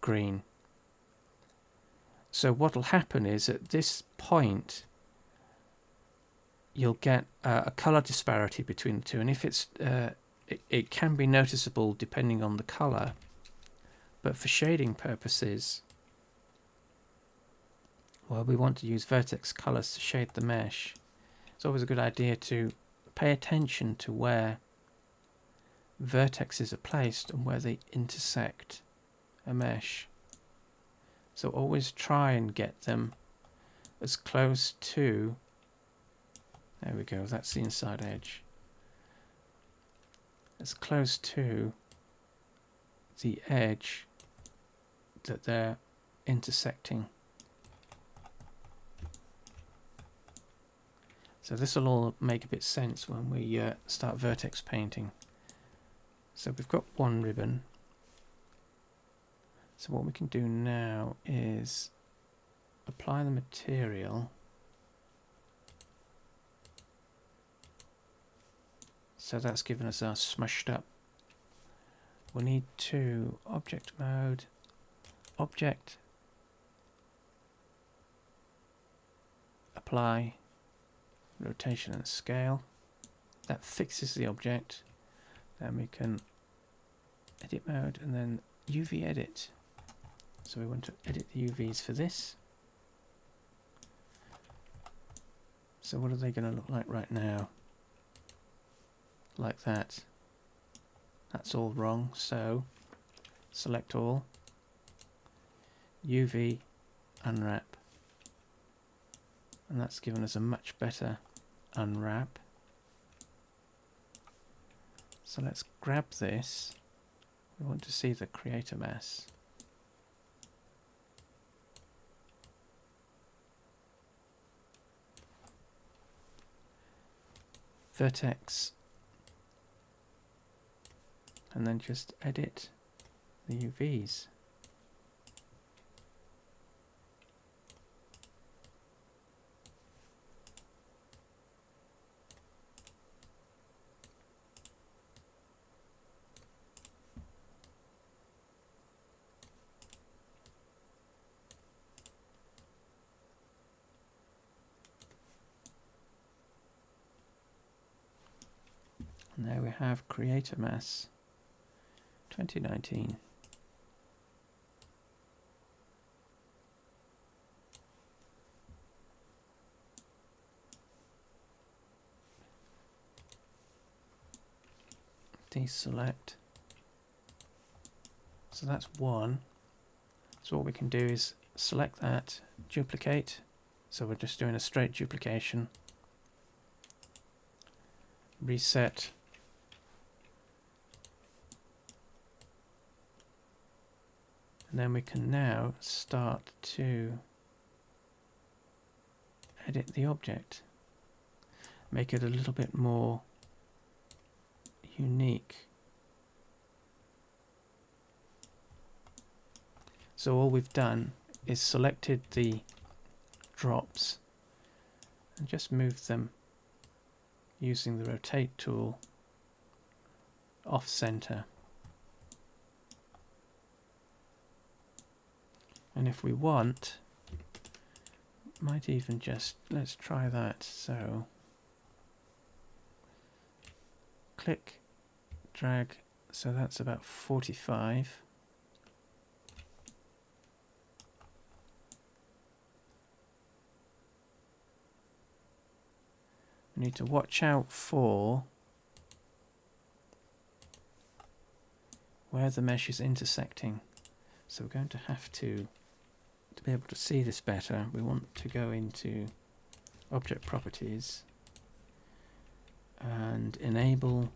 green. So what will happen is at this point you'll get a color disparity between the two, and if it's it can be noticeable depending on the color, but for shading purposes, well, we want to use Vertex colors to shade the mesh. It's always a good idea to pay attention to where vertexes are placed and where they intersect a mesh. So always try and get them as close to, there we go, that's the inside edge, as close to the edge that they're intersecting. So this will all make a bit sense when we start vertex painting. So we've got one ribbon. So what we can do now is apply the material. So that's given us our smushed up. We need to object mode, object, apply, rotation and scale. That fixes the object. Then we can edit mode and then UV edit. So we want to edit the UVs for this. So what are they going to look like right now? Like that. That's all wrong. So select all, UV unwrap, and that's given us a much better unwrap. So let's grab this. We want to see the creator mass. Vertex, and then just edit the UVs. Now we have creator mass 2019. Deselect. So that's one. So what we can do is select that, duplicate. So we're just doing a straight duplication. Reset. And then we can now start to edit the object, make it a little bit more unique. So all we've done is selected the drops and just moved them using the rotate tool off center. And if we want, might even just, let's try that. So click, drag, so that's about 45. We need to watch out for where the mesh is intersecting. So we're going to have to be able to see this better, we want to go into Object Properties and enable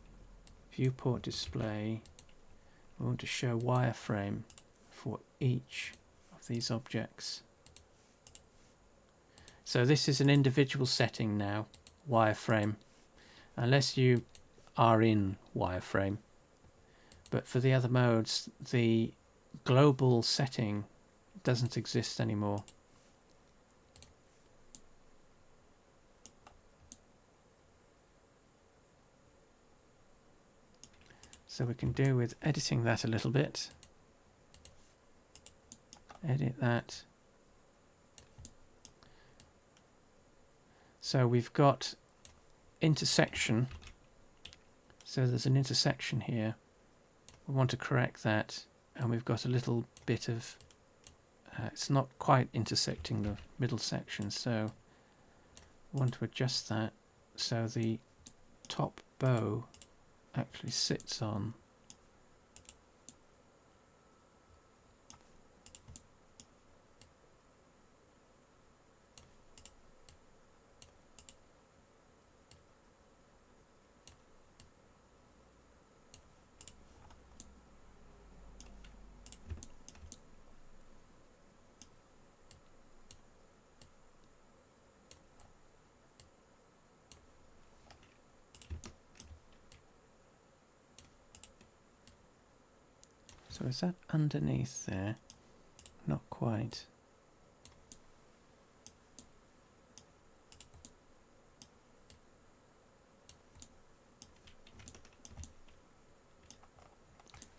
Viewport Display. We want to show wireframe for each of these objects. So this is an individual setting now, wireframe, unless you are in wireframe. But for the other modes, the global setting doesn't exist anymore. So we can do with editing that a little bit. Edit that. So we've got intersection. So there's an intersection here. We want to correct that, and we've got a little bit of it's not quite intersecting the middle section, so we want to adjust that so the top bow actually sits on So is that underneath there? Not quite.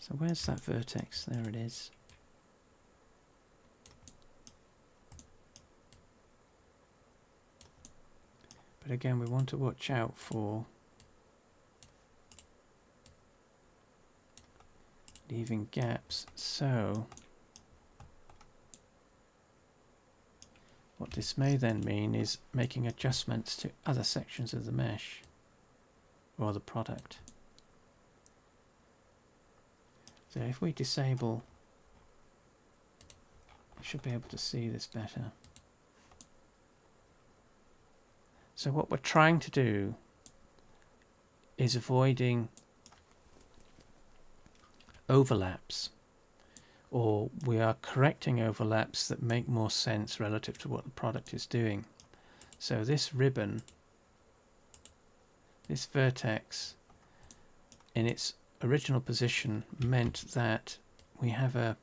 So where's that vertex? There it is. But again, we want to watch out for leaving gaps. So what this may then mean is making adjustments to other sections of the mesh or the product. So if we disable, we should be able to see this better. So what we're trying to do is avoiding overlaps, or we are correcting overlaps that make more sense relative to what the product is doing. So this ribbon, this vertex, in its original position meant that we have an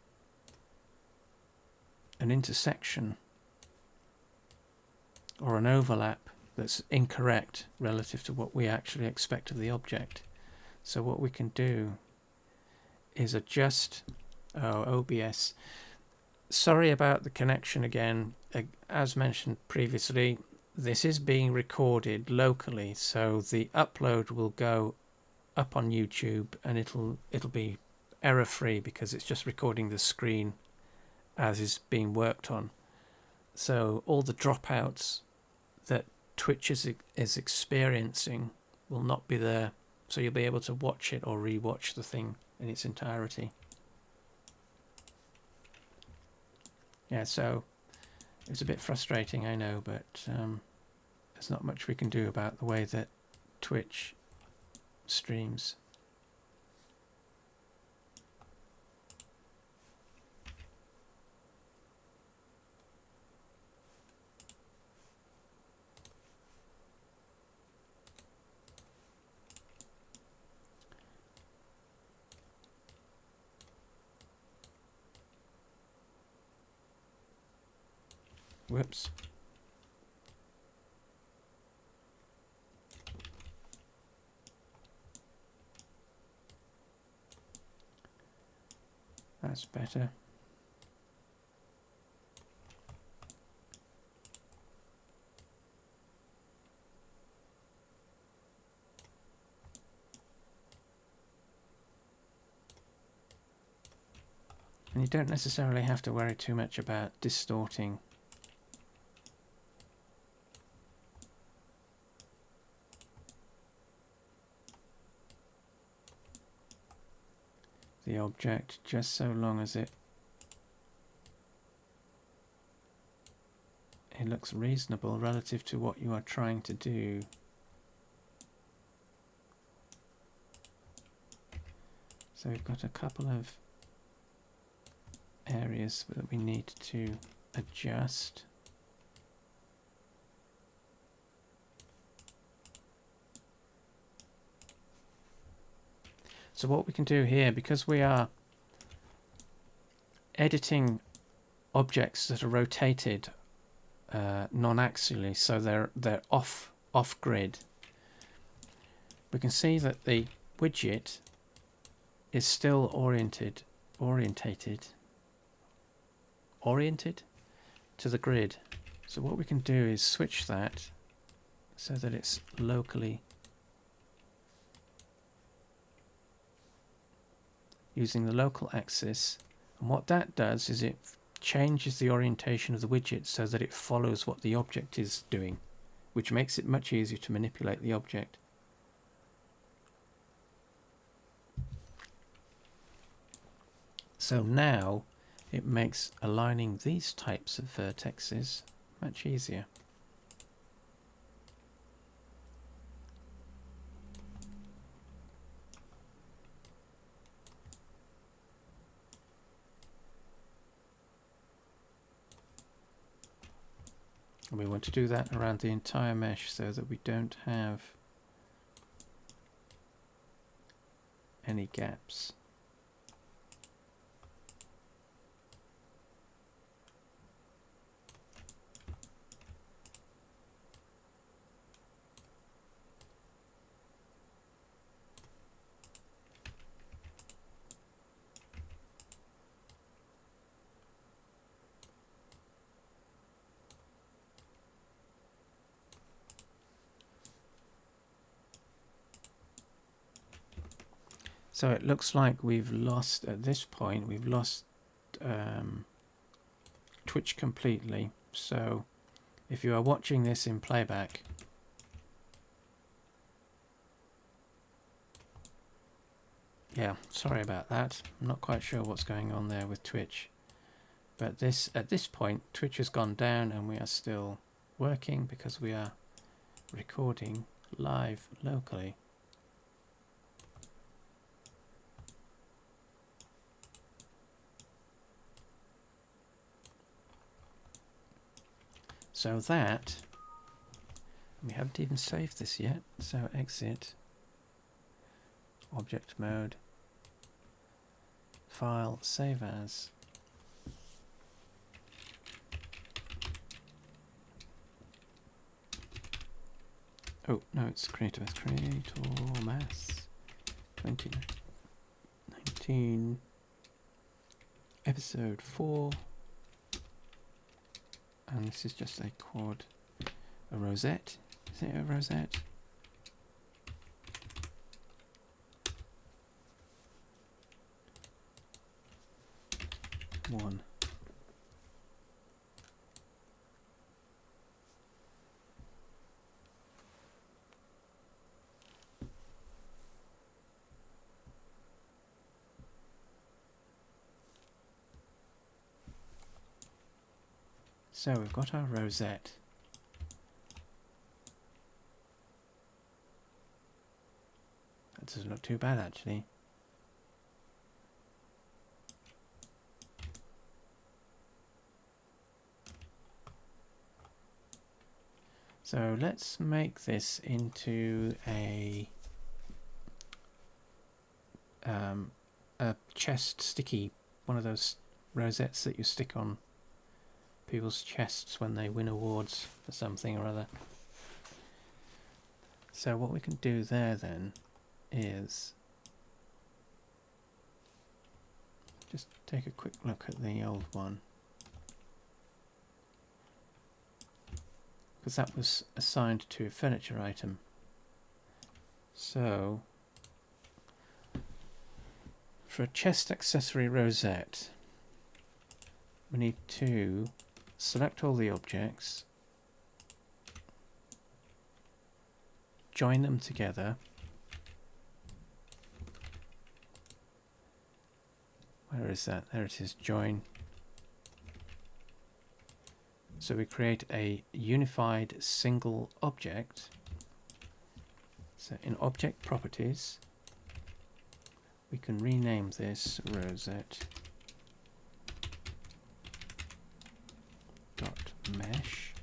intersection or an overlap that's incorrect relative to what we actually expect of the object. So what we can do is adjust OBS. Sorry about the connection again. As mentioned previously, this is being recorded locally, so the upload will go up on YouTube and it'll be error free because it's just recording the screen as is being worked on. So all the dropouts that Twitch is experiencing will not be there, so you'll be able to watch it or re-watch the thing in its entirety. Yeah, so it's a bit frustrating, I know, but there's not much we can do about the way that Twitch streams. Whoops. That's better. And you don't necessarily have to worry too much about distorting the object, just so long as it looks reasonable relative to what you are trying to do. So we've got a couple of areas that we need to adjust. So what we can do here, because we are editing objects that are rotated non-axially, so they're off grid, we can see that the widget is still oriented to the grid. So what we can do is switch that so that it's locally using the local axis, and what that does is it changes the orientation of the widget so that it follows what the object is doing, which makes it much easier to manipulate the object. So now it makes aligning these types of vertexes much easier. And we want to do that around the entire mesh so that we don't have any gaps. So it looks like we've lost, at this point, we've lost Twitch completely. So if you are watching this in playback, yeah, sorry about that. I'm not quite sure what's going on there with Twitch. But at this point, Twitch has gone down and we are still working because we are recording live locally. So that, we haven't even saved this yet, so exit, object mode, file, save as. Oh, no, it's Creator Mass 2019, episode 4. And this is just a quad, a rosette. Is it a rosette? One. So we've got our rosette. That doesn't look too bad actually. So let's make this into a chest sticky, one of those rosettes that you stick on people's chests when they win awards for something or other. So what we can do there then is just take a quick look at the old one, because that was assigned to a furniture item. So for a chest accessory rosette, we need to select all the objects, join them together. Where is that? There it is, join. So we create a unified single object. So in object properties, we can rename this rosette dot mesh.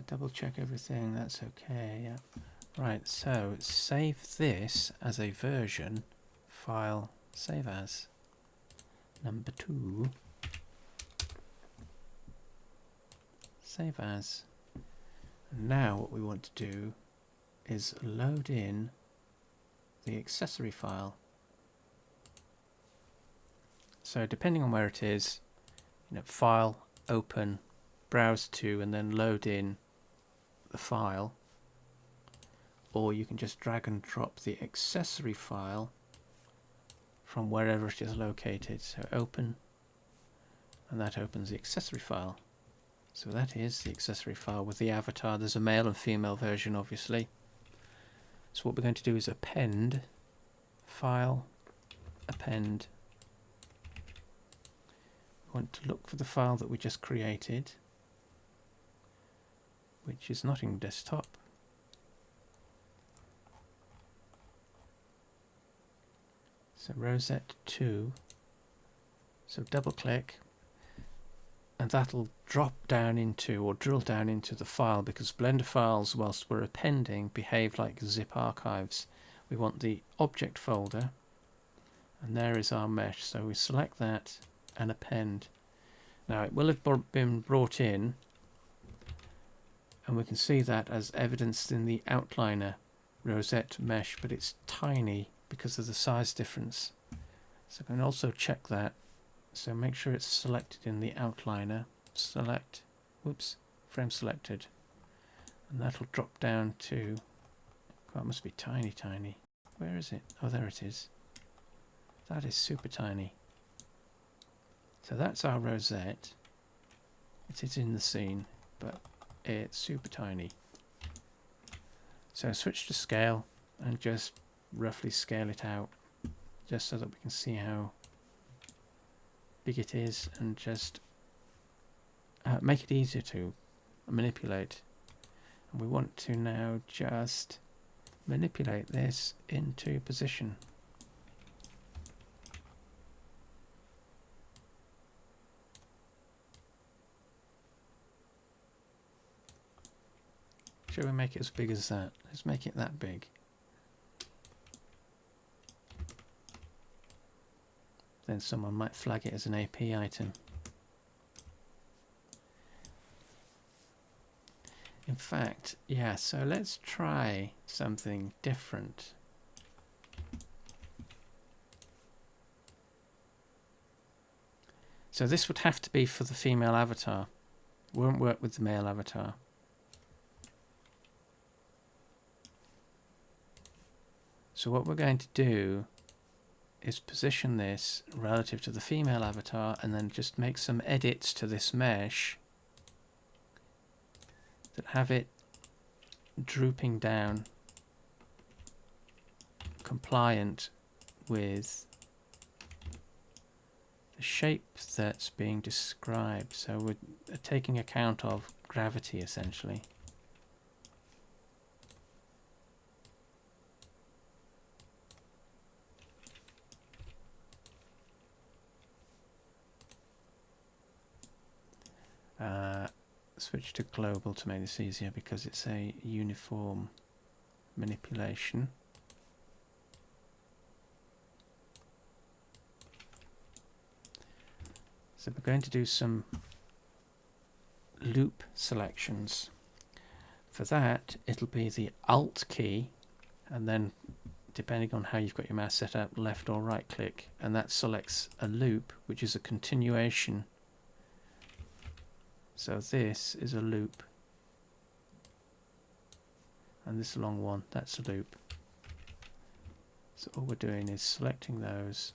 Double check everything, that's okay. Yeah. Right, so save this as a version file, save as number 2, save as. And now what we want to do is load in the accessory file. So depending on where it is, file, open, browse to, and then load in the file, or you can just drag and drop the accessory file from wherever it is located. So open, and that opens the accessory file. So that is the accessory file with the avatar. There's a male and female version, obviously. So what we're going to do is append, file, append. We want to look for the file that we just created, which is not in desktop. So Rosette 2. So double click, and that'll drop down into, or drill down into the file, because Blender files, whilst we're appending, behave like zip archives. We want the object folder, and there is our mesh. So we select that and append. Now it will have been brought in, and we can see that as evidenced in the outliner rosette mesh, but it's tiny because of the size difference. So I can also check that. So make sure it's selected in the outliner. Select, whoops, frame selected. And that'll drop down to, God, it must be tiny, tiny. Where is it? Oh, there it is. That is super tiny. So that's our rosette. It is in the scene, but it's super tiny. So switch to scale and just roughly scale it out, just so that we can see how big it is, and just make it easier to manipulate. And we want to now just manipulate this into position. Shall we make it as big as that? Let's make it that big. Then someone might flag it as an AP item. In fact, yeah, so let's try something different. So this would have to be for the female avatar. Won't work with the male avatar. So what we're going to do is position this relative to the female avatar, and then just make some edits to this mesh that have it drooping down compliant with the shape that's being described. So we're taking account of gravity essentially. Switch to global to make this easier, because it's a uniform manipulation. So we're going to do some loop selections. For that, it'll be the Alt key, and then depending on how you've got your mouse set up, left or right click, and that selects a loop, which is a continuation. So this is a loop, and this long one, that's a loop. So all we're doing is selecting those.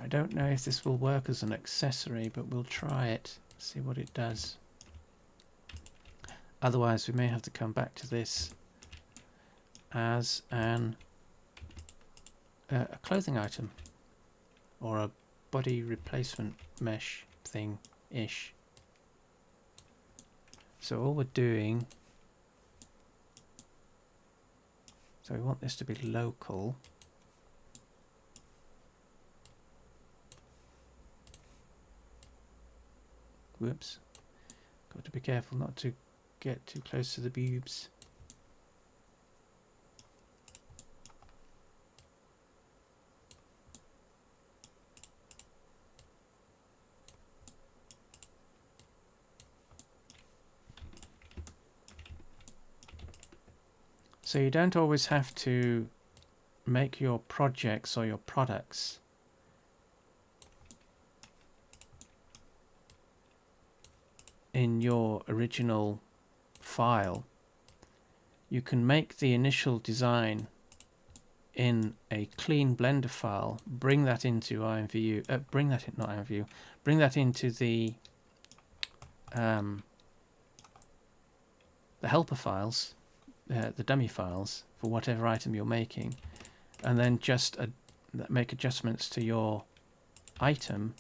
I don't know if this will work as an accessory, but we'll try it, see what it does. Otherwise we may have to come back to this as a clothing item or a body replacement mesh thing-ish. So all we're doing, so we want this to be local. Whoops, got to be careful not to get too close to the boobs. So you don't always have to make your projects or your products in your original file. You can make the initial design in a clean Blender file, bring that into IMVU, bring that into the helper files, the dummy files for whatever item you're making, and then just make adjustments to your item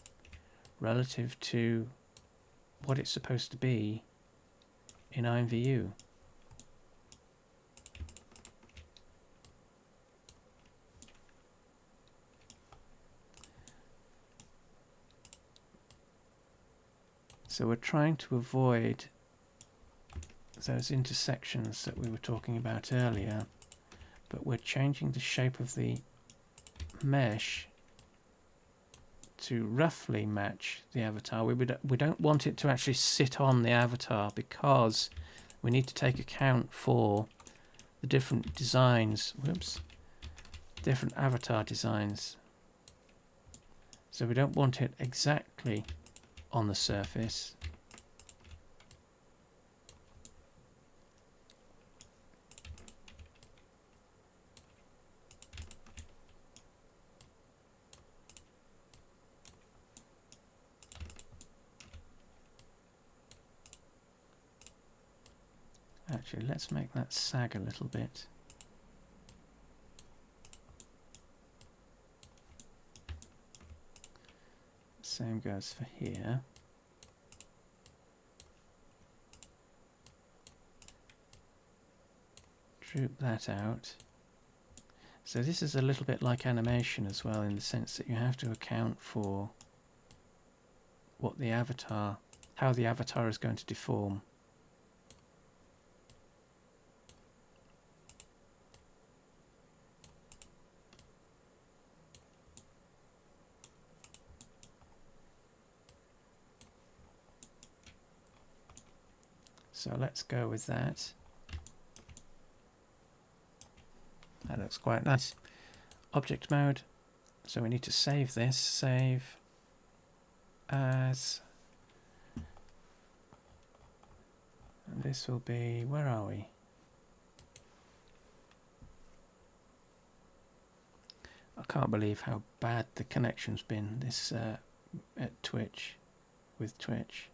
relative to what it's supposed to be in IMVU. So we're trying to avoid those intersections that we were talking about earlier, but we're changing the shape of the mesh to roughly match the avatar. We don't want it to actually sit on the avatar because we need to take account for the different designs, different avatar designs. So we don't want it exactly on the surface. Actually, let's make that sag a little bit. Same goes for here. Droop that out. So this is a little bit like animation as well, in the sense that you have to account for what the avatar, how the avatar is going to deform. So let's go with that. That looks quite nice. Object mode. So we need to save this. Save as. And this will be, where are we? I can't believe how bad the connection's been this at Twitch, with Twitch.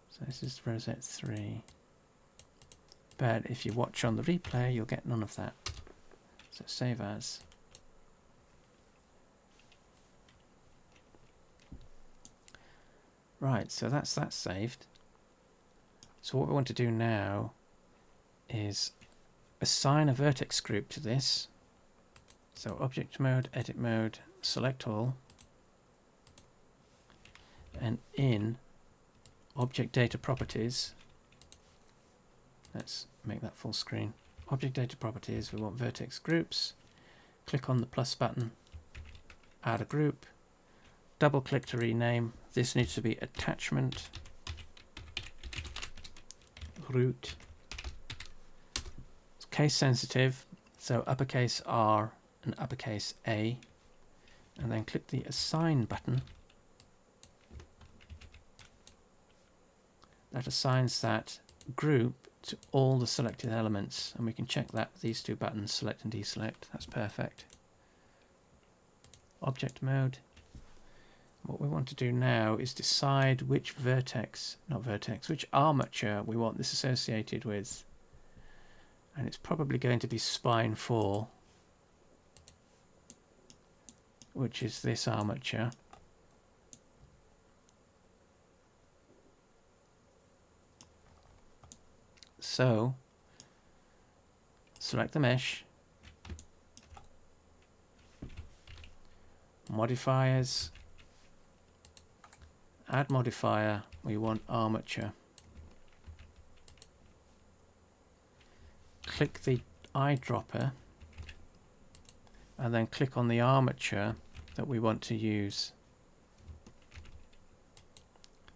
So this is Rosette 3. But if you watch on the replay, you'll get none of that. So save as. Right, so that's that saved. So what we want to do now is assign a vertex group to this. So object mode, edit mode, select all. And in object data properties, let's make that full screen. object data properties, we want vertex groups. Click on the plus button, add a group, double click to rename. This needs to be attachment root. It's case sensitive, so uppercase R and uppercase A, and then click the assign button. That assigns that group to all the selected elements, and we can check that with these two buttons, select and deselect. That's perfect. Object mode. What we want to do now is decide which which armature we want this associated with. And it's probably going to be spine 4, which is this armature. So, select the mesh, modifiers, add modifier, we want armature. Click the eyedropper and then click on the armature that we want to use.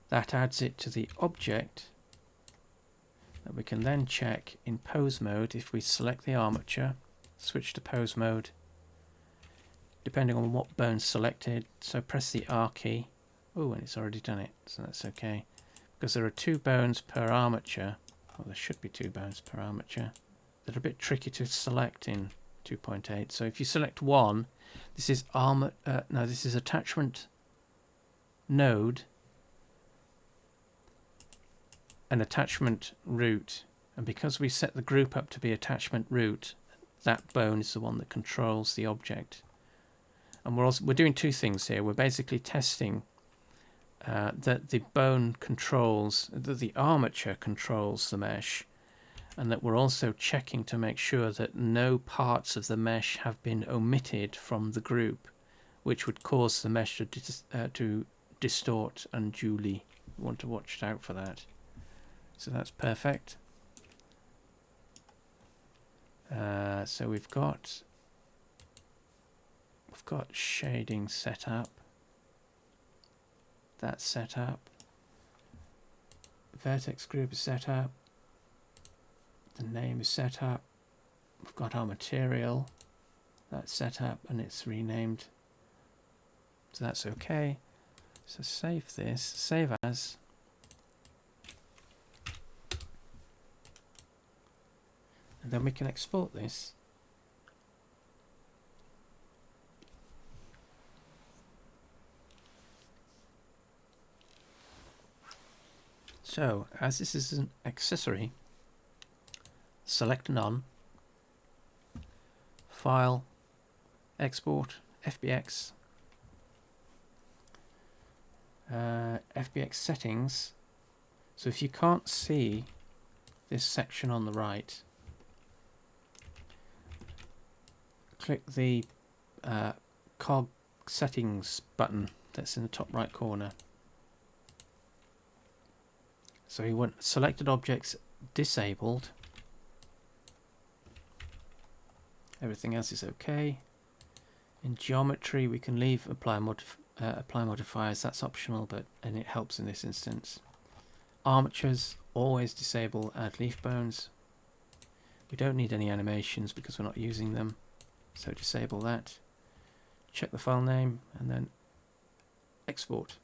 That adds it to the object that we can then check in pose mode. If we select the armature, switch to pose mode, depending on what bone's selected, so press the R key. Oh, and it's already done it, so that's okay. Because there are 2 bones per armature, well, there should be 2 bones per armature, that are a bit tricky to select in 2.8. So if you select one, this is this is attachment node and attachment root, and because we set the group up to be attachment root, that bone is the one that controls the object. And we're doing 2 things here. We're basically testing that the bone controls, that the armature controls the mesh, and that we're also checking to make sure that no parts of the mesh have been omitted from the group, which would cause the mesh to distort unduly. We want to watch out for that. So that's perfect. So we've got shading set up. That's set up. Vertex group is set up. The name is set up. We've got our material. That's set up and it's renamed. So that's okay. So save this. Save as. And then we can export this. So, as this is an accessory, select None, File, Export, FBX, FBX Settings. So if you can't see this section on the right, click the cog settings button that's in the top right corner. So we want selected objects disabled. Everything else is okay. In geometry we can leave apply modifiers, that's optional, and it helps in this instance. Armatures, always disable add leaf bones. We don't need any animations because we're not using them, so disable that. Check the file name and then export.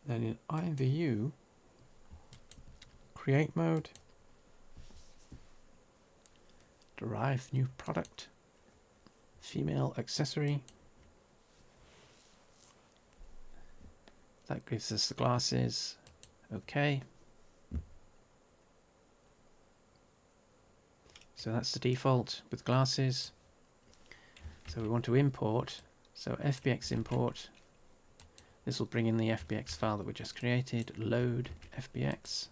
Then in IMVU, create mode, derive new product, female accessory. That gives us the glasses. Okay. So that's the default with glasses. So we want to import. So FBX import. This will bring in the FBX file that we just created. Load FBX.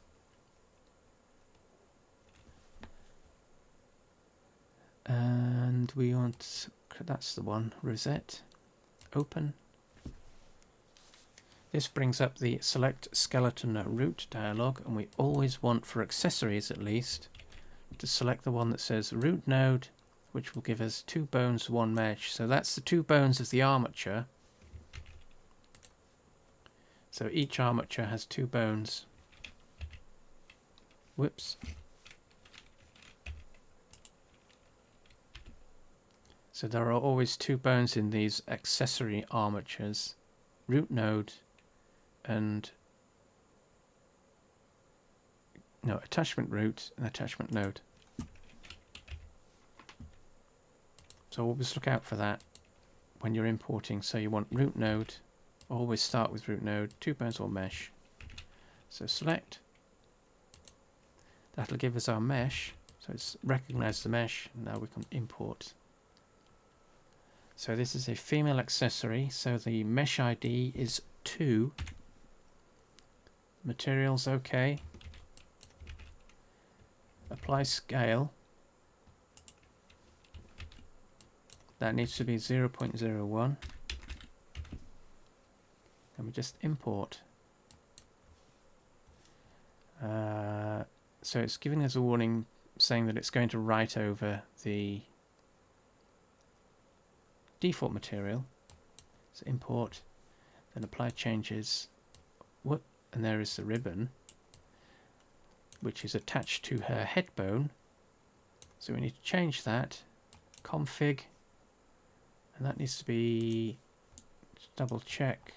And we want, that's the one, Rosette. Open. This brings up the select skeleton root dialog, and we always want, for accessories at least, to select the one that says root node, which will give us 2 bones, 1 mesh. So that's the 2 bones of the armature. So each armature has 2 bones. Whoops. So there are always 2 bones in these accessory armatures, root node and attachment root and attachment node. So always look out for that when you're importing. So you want root node, always start with root node, 2 bones or mesh. So select. That'll give us our mesh. So it's recognized the mesh, and now we can import. So this is a female accessory, so the mesh ID is 2. Materials OK. Apply scale. That needs to be 0.01. And we just import. So it's giving us a warning saying that it's going to write over the default material. So import, then apply changes. Whoop, and there is the ribbon, which is attached to her head bone. So we need to change that. Config, and that needs to be, double check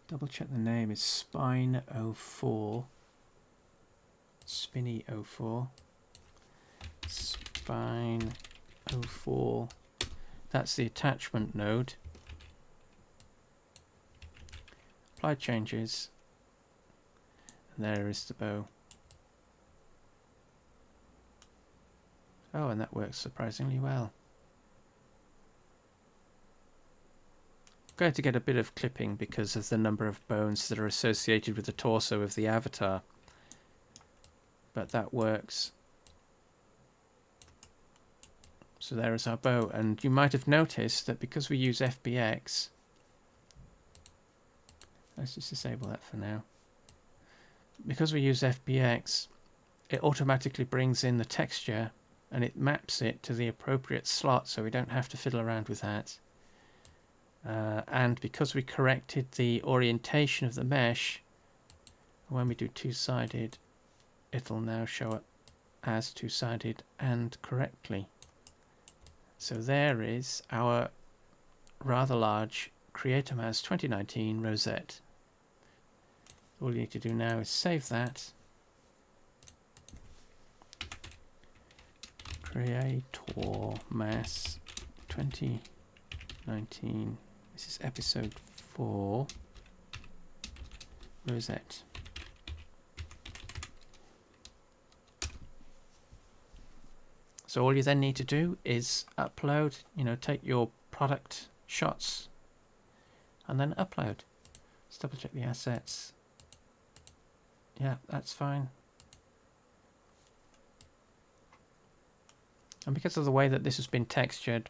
the name is spine 04, spinny 04, spine 04. That's the attachment node. Apply changes, and there is the bow. Oh, and that works surprisingly well. Going to get a bit of clipping because of the number of bones that are associated with the torso of the avatar, but that works. So there is our bow, and you might have noticed that because we use FBX, let's just disable that for now. Because we use FBX, it automatically brings in the texture and it maps it to the appropriate slot, so we don't have to fiddle around with that. And because we corrected the orientation of the mesh, when we do two-sided, it'll now show up as two-sided and correctly. So there is our rather large Creator-Mouse 2019 Rosette. All you need to do now is save that. Creator-Mouse 2019. This is episode 4. Rosette. So all you then need to do is upload, take your product shots and then upload. Let's double check the assets. Yeah, that's fine. And because of the way that this has been textured,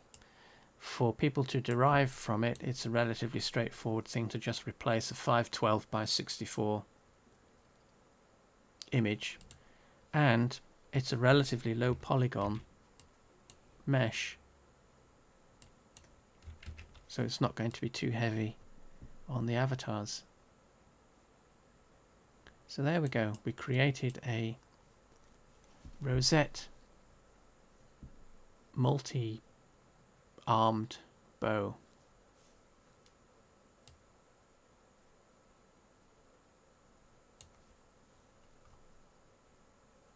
for people to derive from it, it's a relatively straightforward thing to just replace a 512 by 64 image, and it's a relatively low polygon mesh, so it's not going to be too heavy on the avatars. So there we go, we created a Rosette multi-armed bow.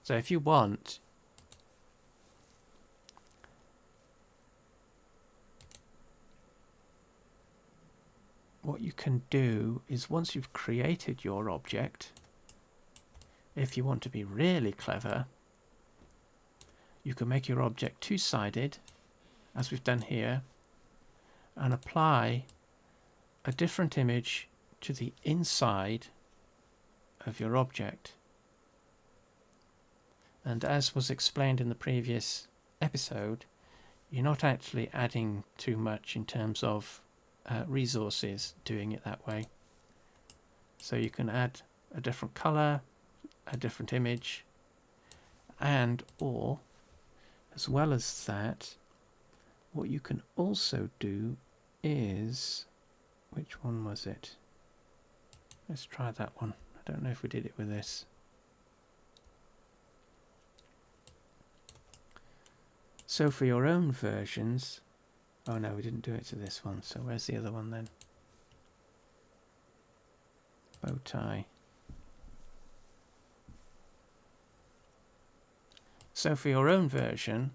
So if you want, what you can do is, once you've created your object, if you want to be really clever, you can make your object two-sided, as we've done here, and apply a different image to the inside of your object. And as was explained in the previous episode, you're not actually adding too much in terms of resources doing it that way. So you can add a different color, a different image, and or as well as that, what you can also do is, which one was it? Let's try that one. I don't know if we did it with this. So for your own versions, oh no, we didn't do it to this one. So where's the other one then? Bow tie. So for your own version,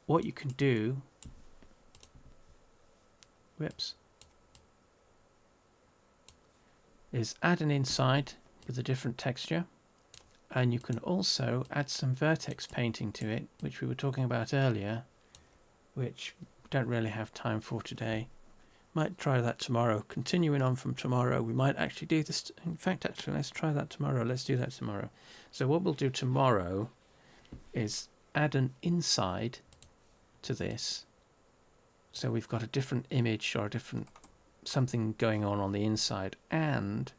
what you can do, is add an inside with a different texture, and you can also add some vertex painting to it, which we were talking about earlier, which we don't really have time for today. Might try that tomorrow. Continuing on from tomorrow, we might actually do this. In fact, actually, let's try that tomorrow. Let's do that tomorrow. So what we'll do tomorrow is add an inside to this. So we've got a different image or a different something going on the inside, and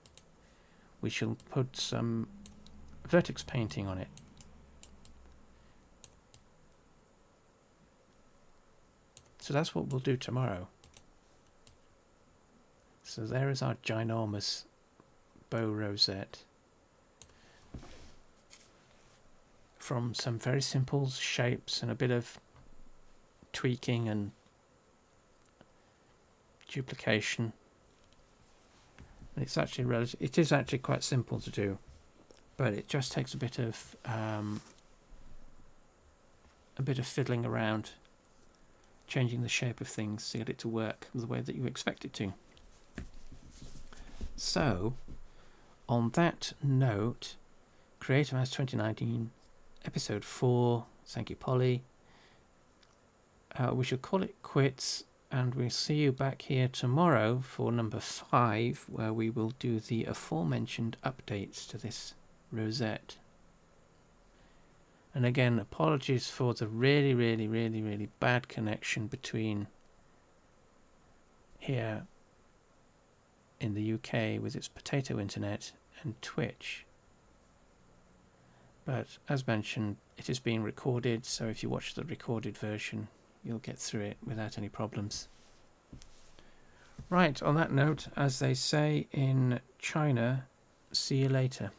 we shall put some vertex painting on it. So that's what we'll do tomorrow. So there is our ginormous bow rosette from some very simple shapes and a bit of tweaking and duplication. And it's actually it is actually quite simple to do, but it just takes a bit of fiddling around, changing the shape of things to get it to work the way that you expect it to. So, on that note, Creative House 2019, Episode 4, thank you, Polly. We shall call it quits, and we'll see you back here tomorrow for number 5, where we will do the aforementioned updates to this rosette. And again, apologies for the really bad connection between here in the UK with its potato internet and Twitch. But as mentioned, it is being recorded, so if you watch the recorded version, you'll get through it without any problems. Right, on that note, as they say in China, see you later.